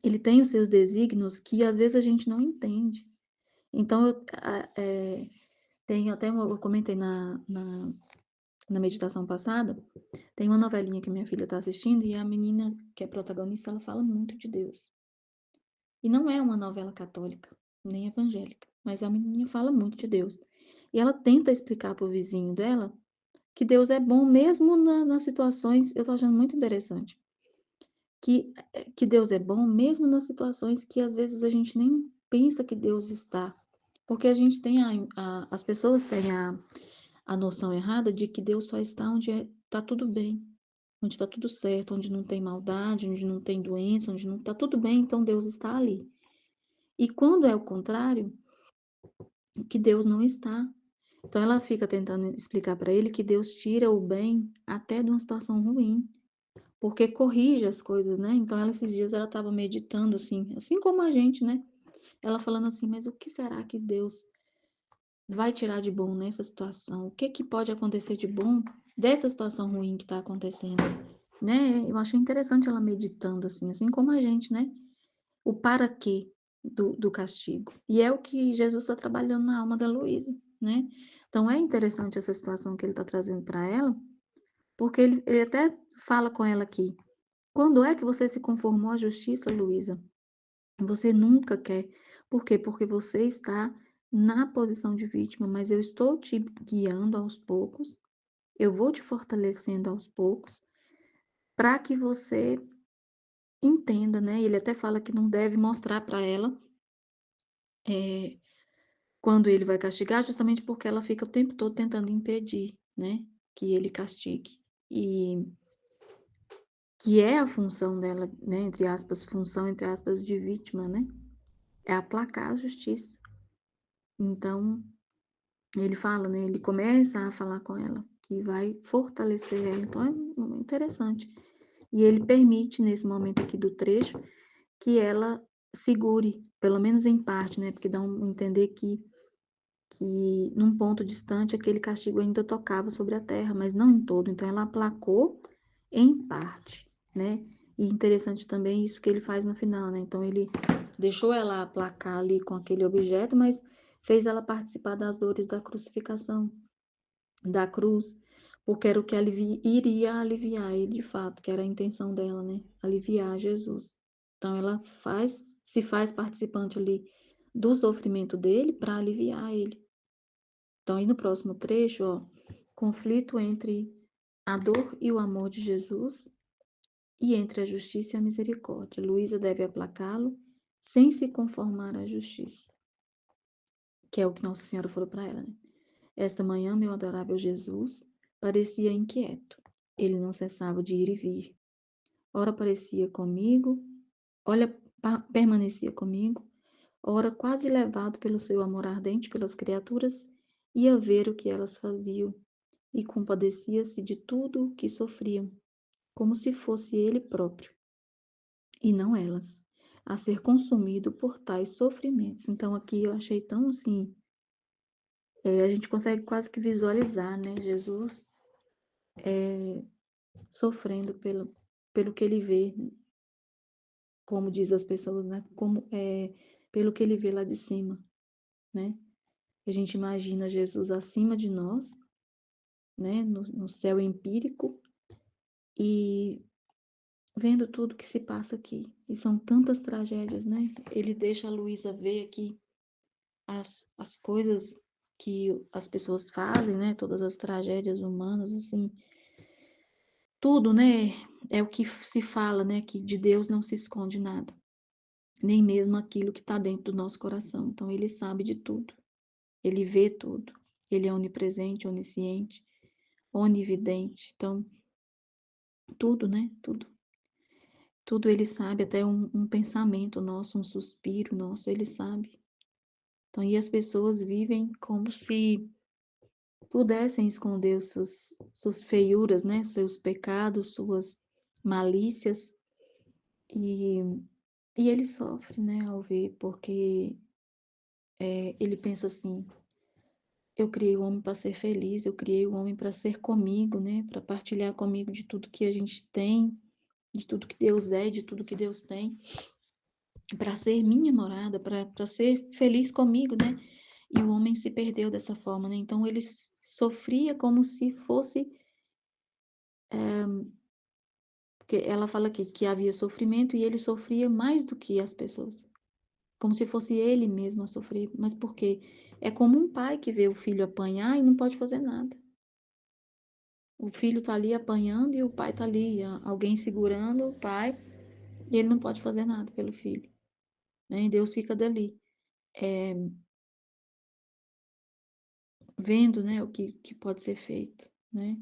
Ele tem os seus desígnios que às vezes a gente não entende. Então, tenho até, eu comentei na meditação passada, tem uma novelinha que minha filha está assistindo e a menina que é protagonista, ela fala muito de Deus. E não é uma novela católica, nem evangélica, mas a menininha fala muito de Deus. E ela tenta explicar para o vizinho dela que Deus é bom mesmo nas situações, eu tô achando muito interessante, que Deus é bom mesmo nas situações que às vezes a gente nem pensa que Deus está. Porque a gente tem as pessoas têm a noção errada de que Deus só está onde está tudo bem, onde está tudo certo, onde não tem maldade, onde não tem doença, onde não está tudo bem, então Deus está ali. E quando é o contrário, que Deus não está. Então ela fica tentando explicar para ele que Deus tira o bem até de uma situação ruim, porque corrige as coisas, né? Então ela esses dias ela estava meditando assim como a gente, né? Ela falando assim, mas o que será que Deus vai tirar de bom nessa situação? O que que pode acontecer de bom dessa situação ruim que está acontecendo, né? Eu achei interessante ela meditando assim como a gente, né? O para quê do castigo. E é o que Jesus está trabalhando na alma da Luísa, né? Então é interessante essa situação que ele está trazendo para ela, porque ele até fala com ela aqui. Quando é que você se conformou à justiça, Luísa? Você nunca quer. Por quê? Porque você está na posição de vítima, mas eu estou te guiando aos poucos, eu vou te fortalecendo aos poucos, para que você entenda, né? Ele até fala que não deve mostrar para ela é, quando ele vai castigar, justamente porque ela fica o tempo todo tentando impedir, né? Que ele castigue. E que é a função dela, né? Entre aspas, função, entre aspas, de vítima, né? É aplacar a justiça. Então, ele fala, né? Ele começa a falar com ela, que vai fortalecer ela. Então, é interessante. E ele permite, nesse momento aqui do trecho, que ela segure, pelo menos em parte, né? Porque dá um entender que num ponto distante aquele castigo ainda tocava sobre a terra, mas não em todo. Então ela aplacou em parte, né? E interessante também isso que ele faz no final, né? Então ele deixou ela aplacar ali com aquele objeto, mas fez ela participar das dores da crucificação, da cruz, porque era o que iria aliviar ele de fato, que era a intenção dela, né? Aliviar Jesus. Então ela se faz participante ali do sofrimento dele para aliviar ele. Então, aí no próximo trecho, ó, conflito entre a dor e o amor de Jesus e entre a justiça e a misericórdia. Luísa deve aplacá-lo sem se conformar à justiça, que é o que Nossa Senhora falou para ela, né? Esta manhã, meu adorável Jesus parecia inquieto. Ele não cessava de ir e vir. Ora parecia comigo, permanecia comigo, ora quase levado pelo seu amor ardente pelas criaturas, ia ver o que elas faziam e compadecia-se de tudo o que sofriam, como se fosse ele próprio, e não elas, a ser consumido por tais sofrimentos. Então aqui eu achei tão assim, a gente consegue quase que visualizar, né, Jesus sofrendo pelo que ele vê, como diz as pessoas, né, pelo que ele vê lá de cima, né? A gente imagina Jesus acima de nós, né, no céu empírico, e vendo tudo que se passa aqui. E são tantas tragédias, né? Ele deixa a Luísa ver aqui as coisas que as pessoas fazem, né? Todas as tragédias humanas, assim. Tudo, né? É o que se fala, né? Que de Deus não se esconde nada. Nem mesmo aquilo que está dentro do nosso coração. Então, ele sabe de tudo. Ele vê tudo. Ele é onipresente, onisciente, onividente. Então, tudo, né? Tudo. Tudo ele sabe, até um pensamento nosso, um suspiro nosso, ele sabe. Então, e as pessoas vivem como se pudessem esconder suas feiuras, né? Seus pecados, suas malícias. E, e ele sofre, né? Ao ver, porque ele pensa assim: eu criei o homem para ser feliz, eu criei o homem para ser comigo, né? Para partilhar comigo de tudo que a gente tem, de tudo que Deus é, de tudo que Deus tem. Para ser minha morada, para ser feliz comigo, né? E o homem se perdeu dessa forma, né? Então ele sofria como se fosse, porque ela fala aqui que havia sofrimento e ele sofria mais do que as pessoas, como se fosse ele mesmo a sofrer. Mas por quê? É como um pai que vê o filho apanhar e não pode fazer nada. O filho está ali apanhando e o pai está ali, alguém segurando o pai, e ele não pode fazer nada pelo filho, né? E Deus fica dali, vendo, né, o que pode ser feito, né?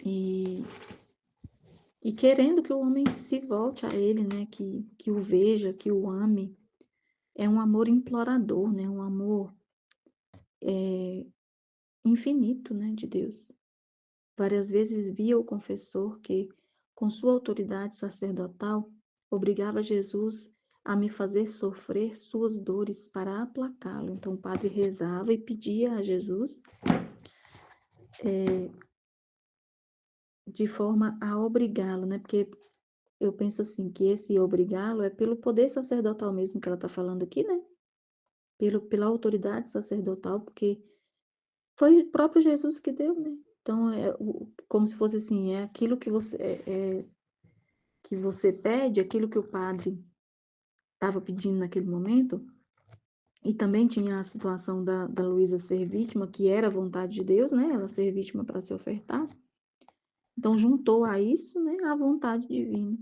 E, e querendo que o homem se volte a ele, né? Que o veja, que o ame. É um amor implorador, né? Um amor infinito, né? De Deus. Várias vezes via o confessor que, com sua autoridade sacerdotal, obrigava Jesus a me fazer sofrer suas dores para aplacá-lo. Então o padre rezava e pedia a Jesus de forma a obrigá-lo, né? Porque eu penso assim, que esse obrigá-lo é pelo poder sacerdotal mesmo que ela está falando aqui, né? Pela autoridade sacerdotal, porque foi o próprio Jesus que deu, né? Então, como se fosse assim, é aquilo que você pede, aquilo que o padre estava pedindo naquele momento, e também tinha a situação da Luísa ser vítima, que era a vontade de Deus, né? Ela ser vítima para se ofertar. Então, juntou a isso, né, a vontade divina.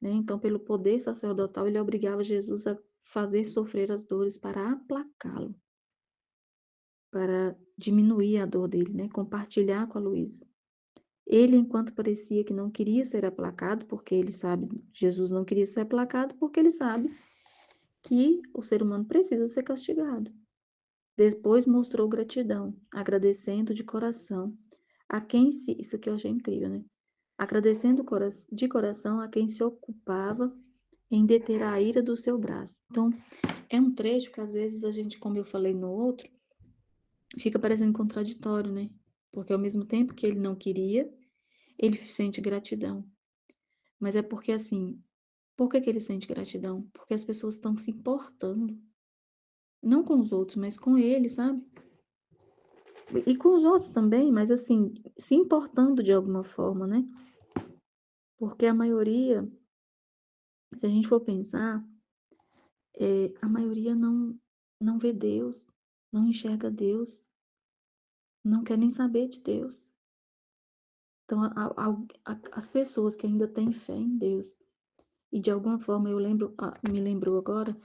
Né? Então, pelo poder sacerdotal, ele obrigava Jesus a fazer sofrer as dores para aplacá-lo, para diminuir a dor dele, né? Compartilhar com a Luísa. Ele, enquanto parecia que não queria ser aplacado, porque ele sabe, Jesus não queria ser aplacado, porque ele sabe que o ser humano precisa ser castigado. Depois mostrou gratidão, agradecendo de coração a quem se, isso que eu achei incrível, né? Agradecendo de coração a quem se ocupava em deter a ira do seu braço. Então, é um trecho que às vezes a gente, como eu falei no outro, fica parecendo contraditório, né? Porque ao mesmo tempo que ele não queria, ele sente gratidão. Mas é porque assim, por que ele sente gratidão? Porque as pessoas estão se importando. Não com os outros, mas com ele, sabe? E com os outros também, mas assim, se importando de alguma forma, né? Porque a maioria, se a gente for pensar, a maioria não vê Deus, não enxerga Deus, não quer nem saber de Deus. Então, as pessoas que ainda têm fé em Deus, e de alguma forma me lembrou agora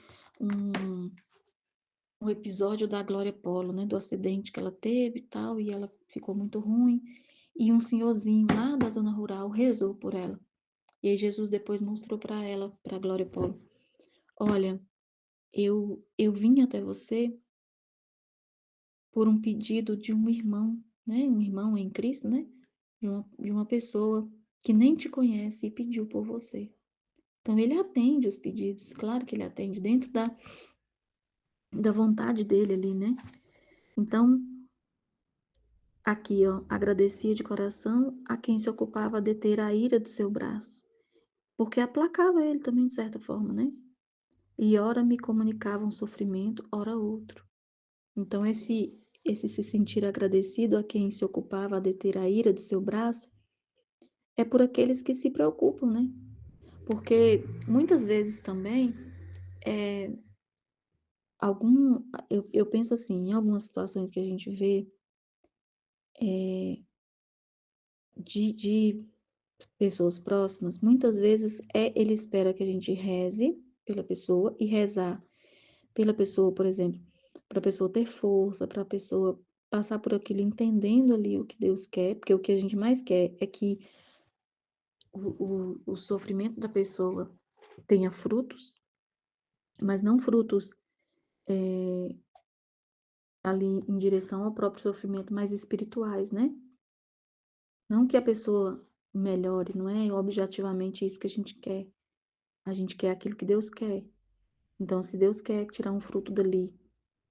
um episódio da Glória Polo, né, do acidente que ela teve e tal, e ela ficou muito ruim, e um senhorzinho lá da zona rural rezou por ela. E aí Jesus depois mostrou para ela, para a Glória Polo, olha, eu vim até você por um pedido de um irmão, né, um irmão em Cristo, né, de uma pessoa que nem te conhece e pediu por você. Então ele atende os pedidos, claro que ele atende dentro da vontade dele ali, né? Então, aqui, ó, agradecia de coração a quem se ocupava de deter a ira do seu braço, porque aplacava ele também, de certa forma, né? E ora me comunicava um sofrimento, ora outro. Então, esse se sentir agradecido a quem se ocupava a deter a ira do seu braço é por aqueles que se preocupam, né? Porque muitas vezes também, é, eu penso assim, em algumas situações que a gente vê, de pessoas próximas, muitas vezes ele espera que a gente reze pela pessoa e rezar pela pessoa, por exemplo, para a pessoa ter força, para a pessoa passar por aquilo entendendo ali o que Deus quer, porque o que a gente mais quer é que o sofrimento da pessoa tenha frutos, mas não frutos ali em direção ao próprio sofrimento, mas espirituais, né? Não que a pessoa melhore, não é objetivamente isso que a gente quer. A gente quer aquilo que Deus quer. Então, se Deus quer tirar um fruto dali,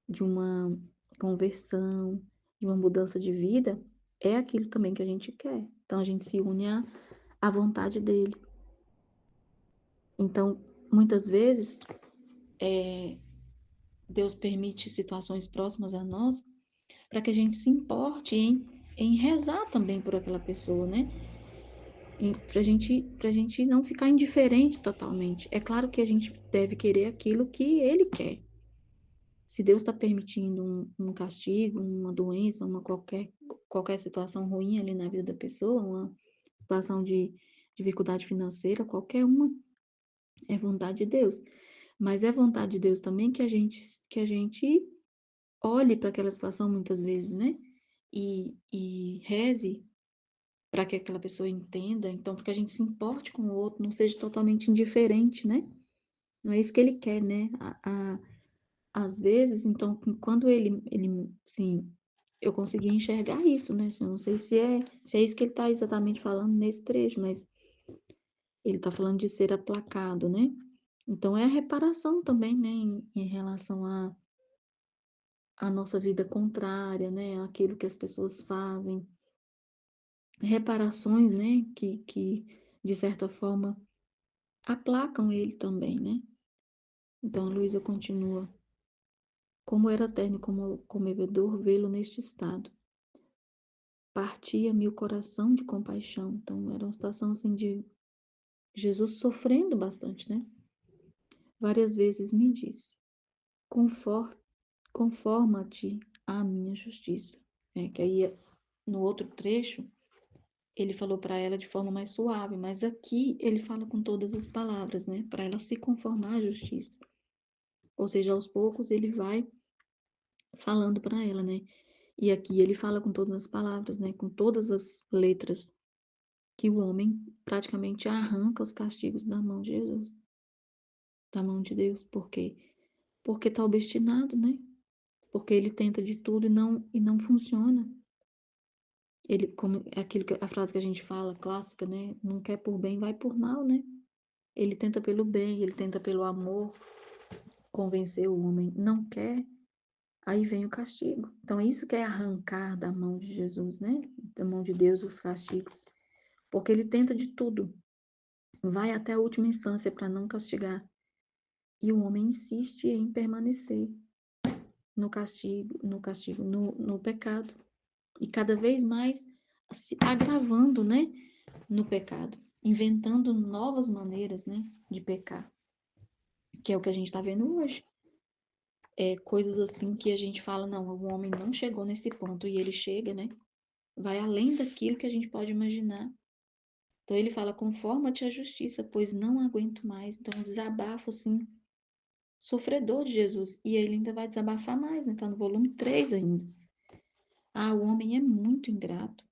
de uma conversão, de uma mudança de vida, é aquilo também que a gente quer. Então, a gente se une à vontade dele. Então, muitas vezes, Deus permite situações próximas a nós para que a gente se importe em rezar também por aquela pessoa, né? Para a gente não ficar indiferente totalmente. É claro que a gente deve querer aquilo que ele quer. Se Deus está permitindo um castigo, uma doença, qualquer situação ruim ali na vida da pessoa, uma situação de dificuldade financeira, qualquer uma, é vontade de Deus. Mas é vontade de Deus também que a gente olhe para aquela situação muitas vezes, né? E reze para que aquela pessoa entenda, então, porque a gente se importe com o outro, não seja totalmente indiferente, né? Não é isso que ele quer, né? Às vezes, então, quando sim, eu consegui enxergar isso, né? Assim, eu não sei se é isso que ele está exatamente falando nesse trecho, mas ele está falando de ser aplacado, né? Então, é a reparação também, né? Em relação à nossa vida contrária, né? Aquilo que as pessoas fazem. Reparações, né? Que de certa forma, aplacam ele também, né? Então, a Luísa continua. Como era terno e como comovedor vê-lo neste estado. Partia-me o coração de compaixão. Então, era uma situação assim de Jesus sofrendo bastante, né? Várias vezes me disse: Conforma-te à minha justiça. Que aí, no outro trecho, ele falou para ela de forma mais suave, mas aqui ele fala com todas as palavras, né? Para ela se conformar à justiça. Ou seja, aos poucos ele vai falando para ela, né? E aqui ele fala com todas as palavras, né? Com todas as letras, que o homem praticamente arranca os castigos da mão de Jesus, da mão de Deus. Por quê? Porque está obstinado, né? Porque ele tenta de tudo e não funciona. Ele, como é a frase que a gente fala, clássica, né? Não quer por bem, vai por mal, né? Ele tenta pelo bem, ele tenta pelo amor convencer o homem. Não quer, aí vem o castigo. Então, isso que é arrancar da mão de Jesus, né? Da mão de Deus os castigos. Porque ele tenta de tudo. Vai até a última instância para não castigar. E o homem insiste em permanecer no pecado. E cada vez mais se agravando, né, no pecado, inventando novas maneiras, né, de pecar, que é o que a gente está vendo hoje. coisas assim que a gente fala, não, o homem não chegou nesse ponto, e ele chega, né? Vai além daquilo que a gente pode imaginar. Então ele fala, conforma-te à justiça, pois não aguento mais. Então, um desabafo, assim, sofredor de Jesus. E ele ainda vai desabafar mais, né? Tá no volume 3 ainda. O homem é muito ingrato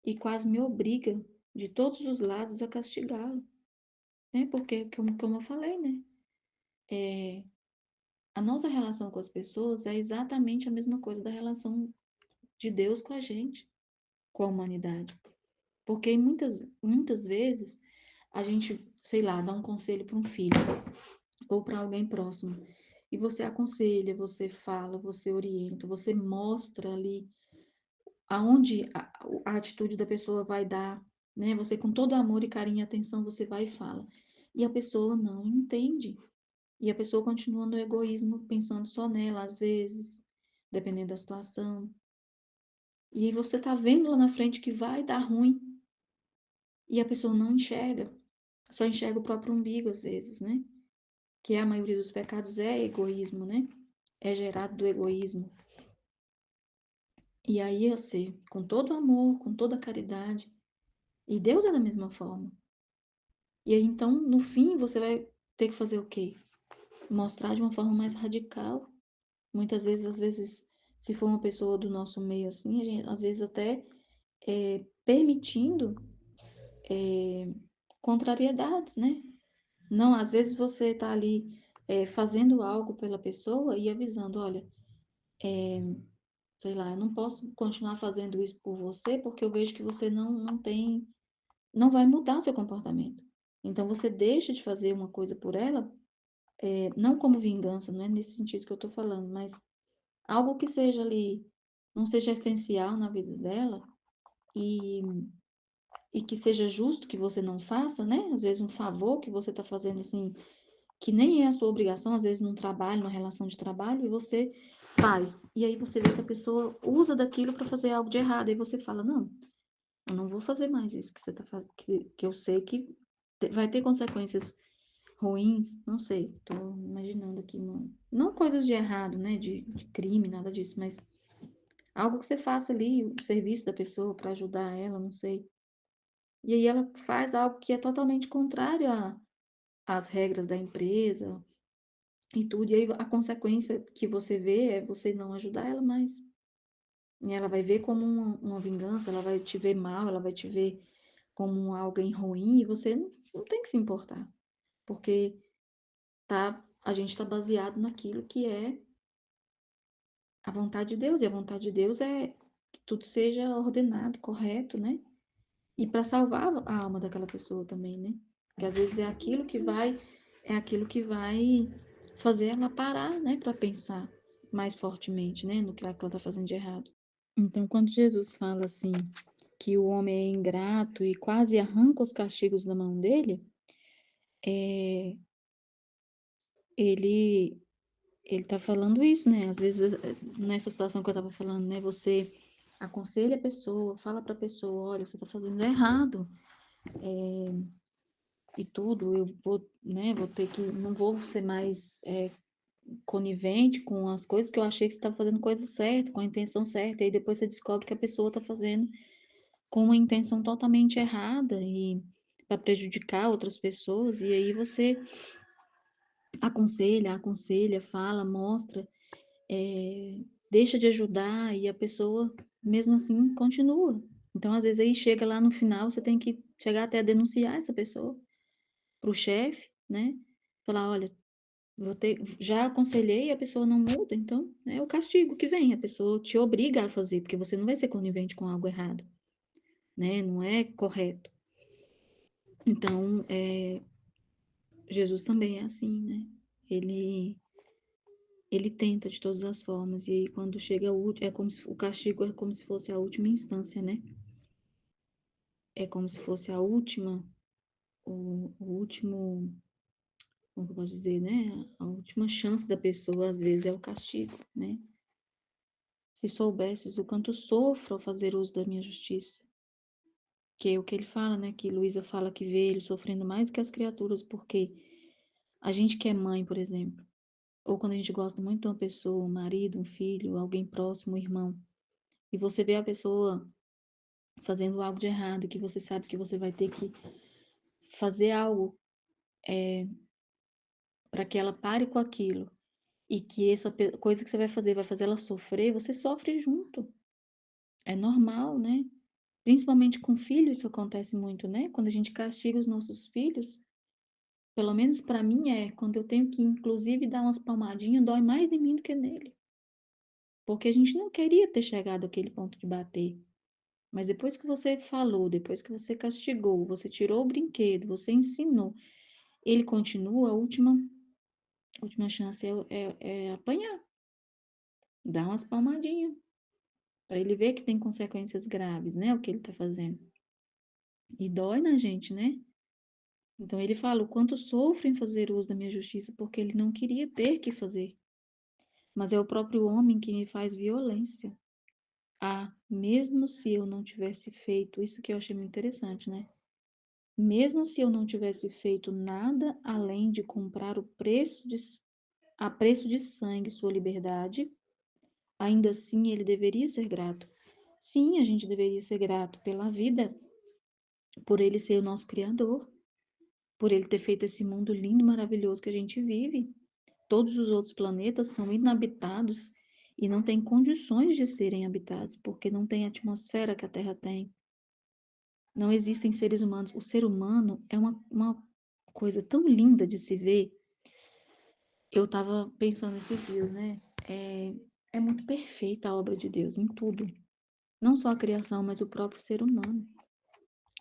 e quase me obriga de todos os lados a castigá-lo, né? Porque, como eu falei, né? A nossa relação com as pessoas é exatamente a mesma coisa da relação de Deus com a gente, com a humanidade. Porque muitas vezes a gente, sei lá, dá um conselho para um filho ou para alguém próximo. E você aconselha, você fala, você orienta, você mostra ali aonde a atitude da pessoa vai dar, né? Você com todo amor e carinho e atenção, você vai e fala. E a pessoa não entende. E a pessoa continua no egoísmo, pensando só nela, às vezes, dependendo da situação. E aí você tá vendo lá na frente que vai dar ruim. E a pessoa não enxerga. Só enxerga o próprio umbigo, às vezes, né? Que a maioria dos pecados é egoísmo, né? É gerado do egoísmo. E aí, assim, com todo amor, com toda caridade. E Deus é da mesma forma. E aí, então, no fim, você vai ter que fazer o quê? Mostrar de uma forma mais radical. Muitas vezes, às vezes, se for uma pessoa do nosso meio assim, a gente, às vezes até permitindo contrariedades, né? Não, às vezes você está ali fazendo algo pela pessoa e avisando, olha, sei lá, eu não posso continuar fazendo isso por você porque eu vejo que você não vai mudar o seu comportamento. Então você deixa de fazer uma coisa por ela, não como vingança, não é nesse sentido que eu estou falando, mas algo que seja ali, não seja essencial na vida dela e, e que seja justo que você não faça, né? Às vezes um favor que você está fazendo assim, que nem é a sua obrigação, às vezes num trabalho, numa relação de trabalho, e você faz. E aí você vê que a pessoa usa daquilo para fazer algo de errado, e você fala, não, eu não vou fazer mais isso que você está fazendo, que eu sei que vai ter consequências ruins, não sei, tô imaginando aqui, não coisas de errado, né, de crime, nada disso, mas algo que você faça ali, o serviço da pessoa para ajudar ela, não sei. E aí ela faz algo que é totalmente contrário às regras da empresa e tudo, e aí a consequência que você vê é você não ajudar ela mais. E ela vai ver como uma vingança, ela vai te ver mal, ela vai te ver como alguém ruim, e você não tem que se importar, porque a gente está baseado naquilo que é a vontade de Deus, e a vontade de Deus é que tudo seja ordenado, correto, né? E para salvar a alma daquela pessoa também, né? Que às vezes é aquilo que vai fazer ela parar, né, para pensar mais fortemente, né, no que ela está fazendo de errado. Então, quando Jesus fala assim, que o homem é ingrato e quase arranca os castigos da mão dele, é, ele ele tá falando isso, né? Às vezes, nessa situação que eu tava falando, né? Você aconselha a pessoa, fala pra pessoa, olha, você tá fazendo errado, e tudo, eu vou, né, vou ter que, não vou ser mais conivente com as coisas, porque eu achei que você tá fazendo coisa certa, com a intenção certa, e aí depois você descobre que a pessoa tá fazendo com uma intenção totalmente errada e para prejudicar outras pessoas, e aí você aconselha, fala, mostra, deixa de ajudar e a pessoa, mesmo assim, continua. Então, às vezes, aí chega lá no final, você tem que chegar até a denunciar essa pessoa para o chefe, né? Falar, olha, já aconselhei e a pessoa não muda, então é o castigo que vem, a pessoa te obriga a fazer, porque você não vai ser conivente com algo errado, né? Não é correto. Então, Jesus também é assim, né? Ele tenta de todas as formas, e aí quando chega o castigo é como se fosse a última instância, né? É como se fosse o último, como eu posso dizer, né? A última chance da pessoa, às vezes, é o castigo, né? Se soubesses o quanto sofro ao fazer uso da minha justiça, que é o que ele fala, né? Que Luísa fala que vê ele sofrendo mais do que as criaturas, porque a gente que é mãe, por exemplo, ou quando a gente gosta muito de uma pessoa, um marido, um filho, alguém próximo, um irmão, e você vê a pessoa fazendo algo de errado, que você sabe que você vai ter que fazer algo para que ela pare com aquilo, e que essa coisa que você vai fazer ela sofrer, você sofre junto. É normal, né? Principalmente com filhos, isso acontece muito, né? Quando a gente castiga os nossos filhos, pelo menos para mim quando eu tenho que, inclusive, dar umas palmadinhas, dói mais em mim do que nele. Porque a gente não queria ter chegado àquele ponto de bater. Mas depois que você falou, depois que você castigou, você tirou o brinquedo, você ensinou, ele continua, a última chance é apanhar, dar umas palmadinhas, para ele ver que tem consequências graves, né? O que ele está fazendo. E dói na gente, né? Então ele fala o quanto sofro em fazer uso da minha justiça, porque ele não queria ter que fazer. Mas é o próprio homem que me faz violência. Ah, mesmo se eu não tivesse feito, isso que eu achei muito interessante, né? Mesmo se eu não tivesse feito nada além de comprar a preço de sangue sua liberdade, ainda assim ele deveria ser grato. Sim, a gente deveria ser grato pela vida, por ele ser o nosso Criador, por ele ter feito esse mundo lindo, maravilhoso que a gente vive. Todos os outros planetas são inabitados e não têm condições de serem habitados, porque não tem a atmosfera que a Terra tem. Não existem seres humanos. O ser humano é uma coisa tão linda de se ver. Eu estava pensando esses dias, né? É muito perfeita a obra de Deus em tudo. Não só a criação, mas o próprio ser humano.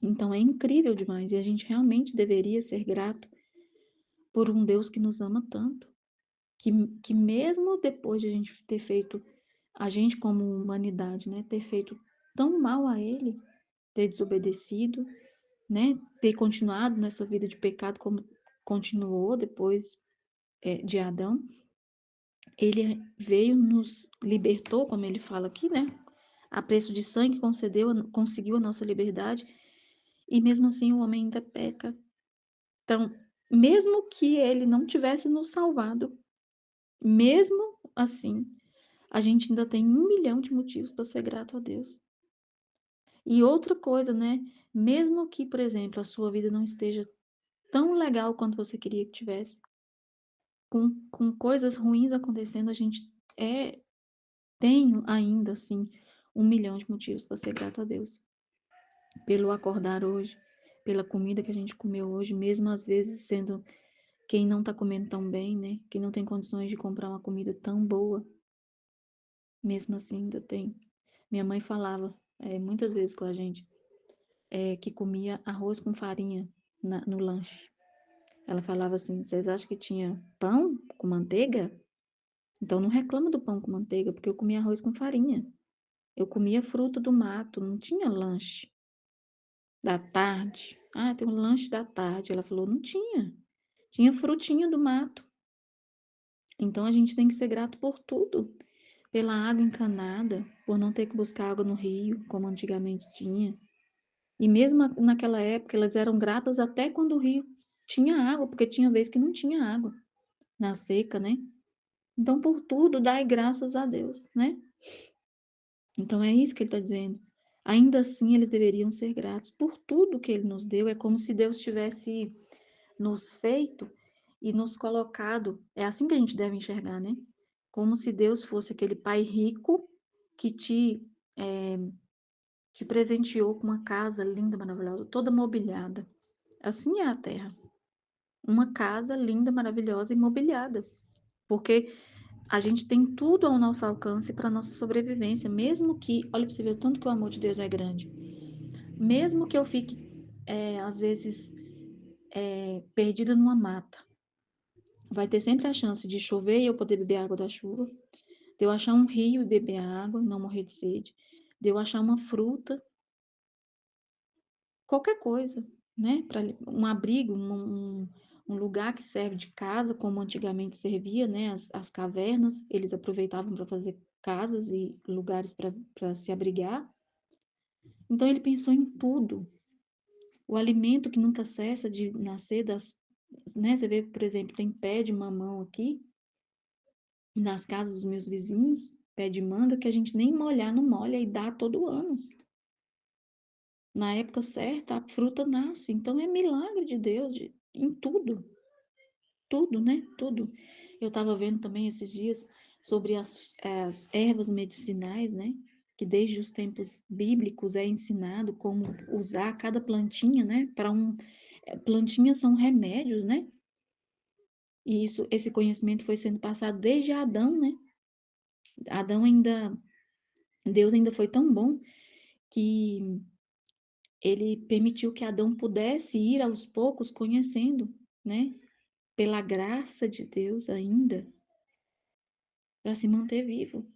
Então é incrível demais e a gente realmente deveria ser grato por um Deus que nos ama tanto. Que mesmo depois de a gente ter feito, a gente como humanidade, né, ter feito tão mal a Ele, ter desobedecido, né, ter continuado nessa vida de pecado como continuou depois de Adão, Ele veio, nos libertou, como ele fala aqui, né, a preço de sangue conseguiu a nossa liberdade, e mesmo assim o homem ainda peca. Então, mesmo que Ele não tivesse nos salvado, mesmo assim, a gente ainda tem 1 milhão de motivos para ser grato a Deus. E outra coisa, né? Mesmo que, por exemplo, a sua vida não esteja tão legal quanto você queria que tivesse, com coisas ruins acontecendo, a gente tem ainda, assim, 1 milhão de motivos para ser grato a Deus. Pelo acordar hoje, pela comida que a gente comeu hoje, mesmo às vezes sendo quem não está comendo tão bem, né? Quem não tem condições de comprar uma comida tão boa, mesmo assim ainda tem. Minha mãe falava muitas vezes com a gente que comia arroz com farinha no lanche. Ela falava assim: vocês acham que tinha pão com manteiga? Então não reclama do pão com manteiga, porque eu comia arroz com farinha. Eu comia fruta do mato, não tinha lanche da tarde. Ah, tem um lanche da tarde. Ela falou: não tinha. Tinha frutinha do mato. Então a gente tem que ser grato por tudo. Pela água encanada, por não ter que buscar água no rio, como antigamente tinha. E mesmo naquela época, elas eram gratas até quando o rio tinha água, porque tinha vez que não tinha água na seca, né? Então, por tudo, dai graças a Deus, né? Então, é isso que ele está dizendo. Ainda assim, eles deveriam ser gratos por tudo que ele nos deu. É como se Deus tivesse nos feito e nos colocado. É assim que a gente deve enxergar, né? Como se Deus fosse aquele pai rico que te presenteou com uma casa linda, maravilhosa, toda mobiliada. Assim é a terra. Uma casa linda, maravilhosa e mobiliada. Porque a gente tem tudo ao nosso alcance para nossa sobrevivência, mesmo que, olha para você ver o tanto que o amor de Deus é grande. Mesmo que eu fique, às vezes, perdida numa mata, vai ter sempre a chance de chover e eu poder beber água da chuva, de eu achar um rio e beber a água, não morrer de sede, de eu achar uma fruta, qualquer coisa, né? Para um abrigo, um lugar que serve de casa, como antigamente servia, né? As cavernas, eles aproveitavam para fazer casas e lugares para se abrigar. Então ele pensou em tudo. O alimento que nunca cessa de nascer né? Você vê, por exemplo, tem pé de mamão aqui. nas casas dos meus vizinhos, pé de manga, que a gente nem molhar não molha e dá todo ano. Na época certa, a fruta nasce. Então é milagre de Deus em tudo, tudo, né? Tudo. Eu estava vendo também esses dias sobre as ervas medicinais, né? Que desde os tempos bíblicos é ensinado como usar cada plantinha, né? Plantinhas são remédios, né? E esse conhecimento foi sendo passado desde Adão, né? Adão ainda, Deus ainda foi tão bom que ele permitiu que Adão pudesse ir aos poucos conhecendo, né? Pela graça de Deus ainda, para se manter vivo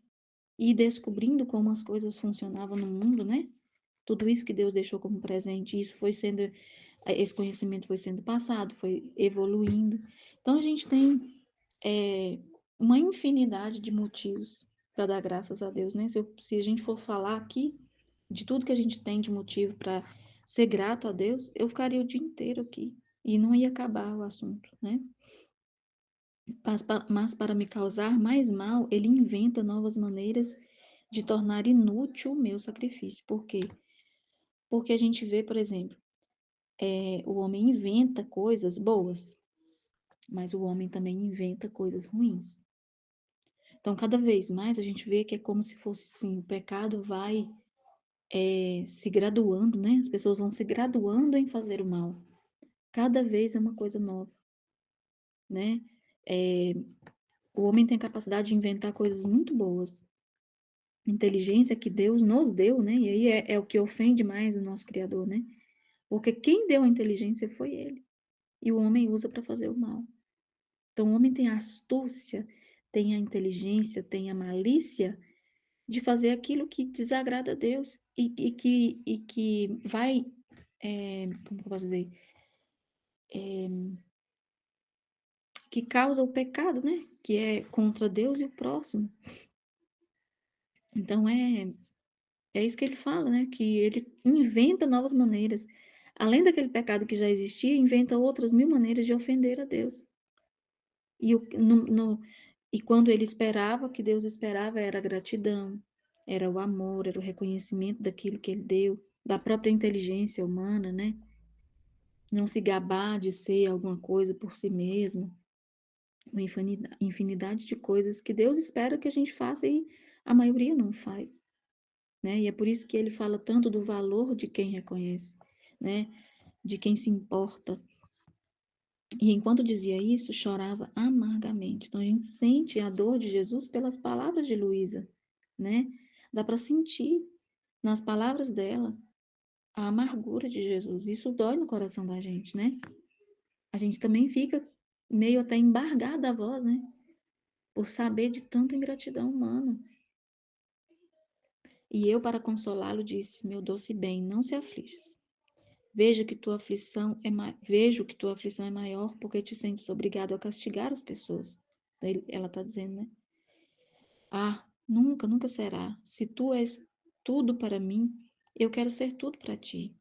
e descobrindo como as coisas funcionavam no mundo, né? Tudo isso que Deus deixou como presente, esse conhecimento foi sendo passado, foi evoluindo. Então a gente tem uma infinidade de motivos para dar graças a Deus, né? Se a gente for falar aqui de tudo que a gente tem de motivo para ser grato a Deus, eu ficaria o dia inteiro aqui e não ia acabar o assunto, né? Mas para me causar mais mal, ele inventa novas maneiras de tornar inútil o meu sacrifício. Por quê? Porque a gente vê, por exemplo, o homem inventa coisas boas, mas o homem também inventa coisas ruins. Então, cada vez mais a gente vê que é como se fosse assim, o pecado vai se graduando, né? As pessoas vão se graduando em fazer o mal. Cada vez é uma coisa nova, né? É, o homem tem capacidade de inventar coisas muito boas. Inteligência que Deus nos deu, né? E aí é o que ofende mais o nosso Criador, né? Porque quem deu a inteligência foi ele. E o homem usa para fazer o mal. Então, o homem tem a astúcia, tem a inteligência, tem a malícia de fazer aquilo que desagrada a Deus e que vai, como eu posso dizer, que causa o pecado, né? Que é contra Deus e o próximo. Então, é isso que ele fala, né? Que ele inventa novas maneiras. Além daquele pecado que já existia, inventa outras 1000 maneiras de ofender a Deus. E quando ele esperava, o que Deus esperava era a gratidão, era o amor, era o reconhecimento daquilo que ele deu, da própria inteligência humana, né? Não se gabar de ser alguma coisa por si mesmo, uma infinidade de coisas que Deus espera que a gente faça e a maioria não faz, né? E é por isso que ele fala tanto do valor de quem reconhece, né? De quem se importa. E enquanto dizia isso, chorava amargamente. Então a gente sente a dor de Jesus pelas palavras de Luísa, né? Dá para sentir nas palavras dela a amargura de Jesus. Isso dói no coração da gente, né? A gente também fica meio até embargada a voz, né? Por saber de tanta ingratidão humana. E eu, para consolá-lo, disse: Meu doce bem, não se aflijas. Vejo que tua aflição é maior porque te sentes obrigado a castigar as pessoas. Ela está dizendo, né? Ah, nunca, nunca será. Se tu és tudo para mim, eu quero ser tudo para ti.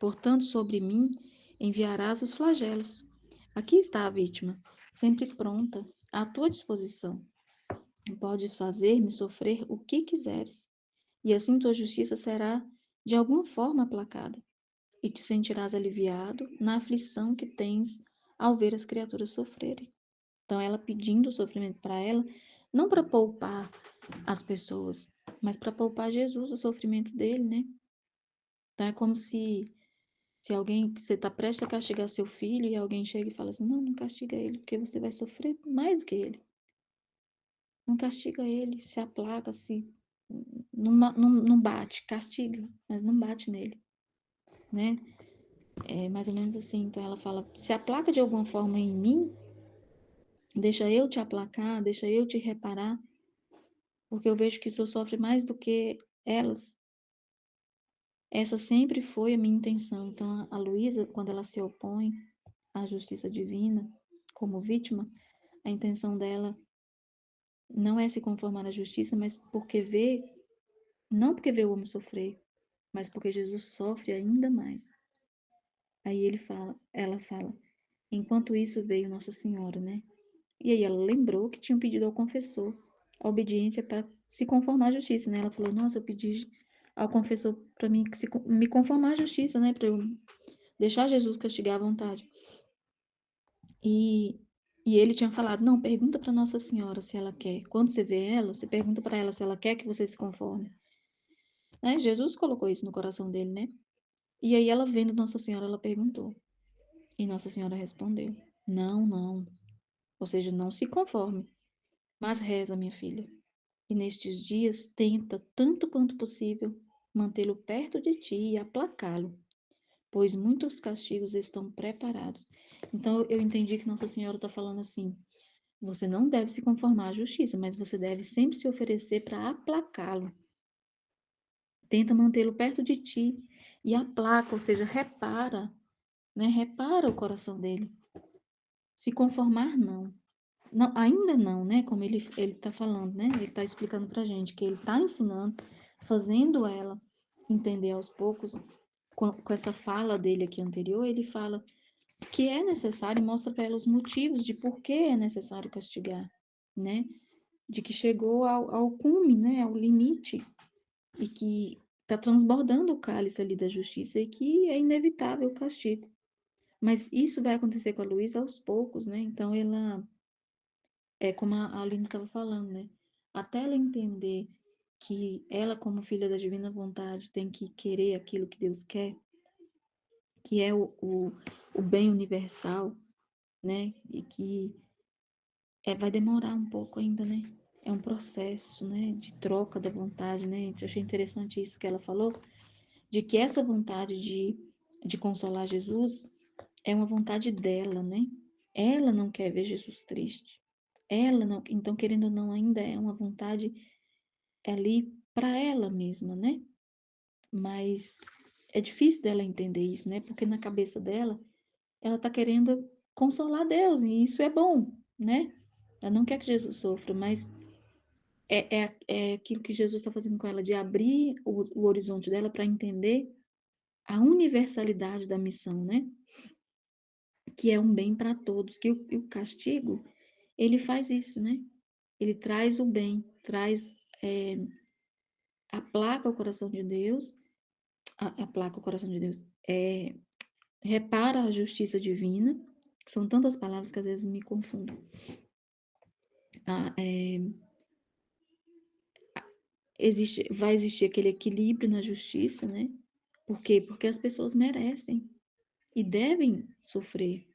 Portanto, sobre mim enviarás os flagelos. Aqui está a vítima, sempre pronta, à tua disposição. Podes fazer-me sofrer o que quiseres, e assim tua justiça será de alguma forma aplacada, e te sentirás aliviado na aflição que tens ao ver as criaturas sofrerem. Então, ela pedindo o sofrimento para ela, não para poupar as pessoas, mas para poupar Jesus o sofrimento dele, né? Então, é como se alguém, você está prestes a castigar seu filho e alguém chega e fala assim, não, não castiga ele, porque você vai sofrer mais do que ele. Não castiga ele, se aplaca, não bate, castiga, mas não bate nele, né? É mais ou menos assim. Então ela fala, se aplaca de alguma forma em mim, deixa eu te aplacar, deixa eu te reparar, porque eu vejo que o senhor sofre mais do que elas. Essa sempre foi a minha intenção. Então a Luísa, quando ela se opõe à justiça divina como vítima, a intenção dela não é se conformar à justiça, mas não porque vê o homem sofrer, mas porque Jesus sofre ainda mais. Aí ela fala, enquanto isso veio Nossa Senhora, né? E aí ela lembrou que tinham pedido ao confessor a obediência para se conformar à justiça, né? Ela falou, nossa, eu pedi ao confessor para mim me conformar à justiça, né? Para eu deixar Jesus castigar à vontade. E, e ele tinha falado, não, pergunta para Nossa Senhora se ela quer. Quando você vê ela, você pergunta para ela se ela quer que você se conforme. Né? Jesus colocou isso no coração dele, né? E aí ela vendo Nossa Senhora, ela perguntou. E Nossa Senhora respondeu, não, não. Ou seja, não se conforme, mas reza, minha filha. E nestes dias tenta, tanto quanto possível, mantê-lo perto de ti e aplacá-lo, pois muitos castigos estão preparados. Então eu entendi que Nossa Senhora está falando assim, você não deve se conformar à justiça, mas você deve sempre se oferecer para aplacá-lo. Tenta mantê-lo perto de ti e aplaca, ou seja, repara, né? Repara o coração dele. Se conformar, não. Não, ainda não, né? Como ele está falando, né? Ele está explicando para a gente que ele está ensinando, fazendo ela entender aos poucos, com essa fala dele aqui anterior, ele fala que é necessário e mostra para ela os motivos de por que é necessário castigar, né? De que chegou ao cume, né? Ao limite e que está transbordando o cálice ali da justiça e que é inevitável o castigo. Mas isso vai acontecer com a Luísa aos poucos, né? Então ela é como a Aline estava falando, né? Até ela entender que ela, como filha da divina vontade, tem que querer aquilo que Deus quer, que é o bem universal, né? E que vai demorar um pouco ainda, né? É um processo, né? De troca da vontade, né? Eu achei interessante isso que ela falou, de que essa vontade de consolar Jesus é uma vontade dela, né? Ela não quer ver Jesus triste. Ela não, então, querendo ou não, ainda é uma vontade ali para ela mesma, né? Mas é difícil dela entender isso, né? Porque na cabeça dela, ela tá querendo consolar Deus, e isso é bom, né? Ela não quer que Jesus sofra, mas é aquilo que Jesus está fazendo com ela, de abrir o horizonte dela para entender a universalidade da missão, né? Que é um bem para todos, que o castigo, ele faz isso, né? Ele traz o bem, aplaca o coração de Deus, aplaca o coração de Deus, repara a justiça divina, que são tantas palavras que às vezes me confundo. Vai existir aquele equilíbrio na justiça, né? Por quê? Porque as pessoas merecem e devem sofrer.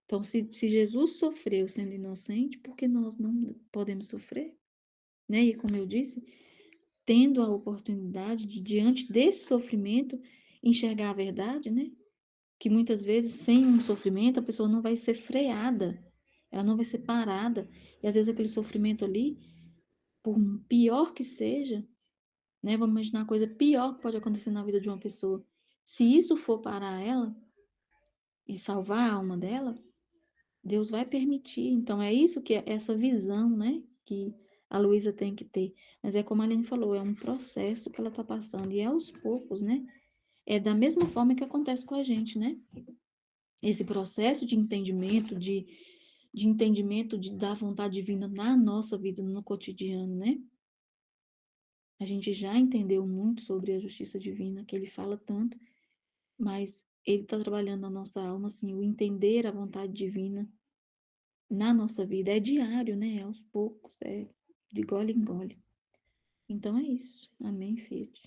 Então, se Jesus sofreu sendo inocente, por que nós não podemos sofrer? Né? E como eu disse, tendo a oportunidade de, diante desse sofrimento, enxergar a verdade, né? Que muitas vezes, sem um sofrimento, a pessoa não vai ser freada, ela não vai ser parada. E às vezes aquele sofrimento ali, por pior que seja, né? Vamos imaginar a coisa pior que pode acontecer na vida de uma pessoa. Se isso for parar ela e salvar a alma dela, Deus vai permitir. Então é isso que é essa visão, né? Que a Luísa tem que ter. Mas é como a Aline falou, é um processo que ela está passando. E é aos poucos, né? É da mesma forma que acontece com a gente, né? Esse processo de entendimento da vontade divina na nossa vida, no cotidiano, né? A gente já entendeu muito sobre a justiça divina, que ele fala tanto, mas ele está trabalhando na nossa alma, assim, o entender a vontade divina na nossa vida é diário, né? É aos poucos, é de gole em gole. Então é isso. Amém, Fiat.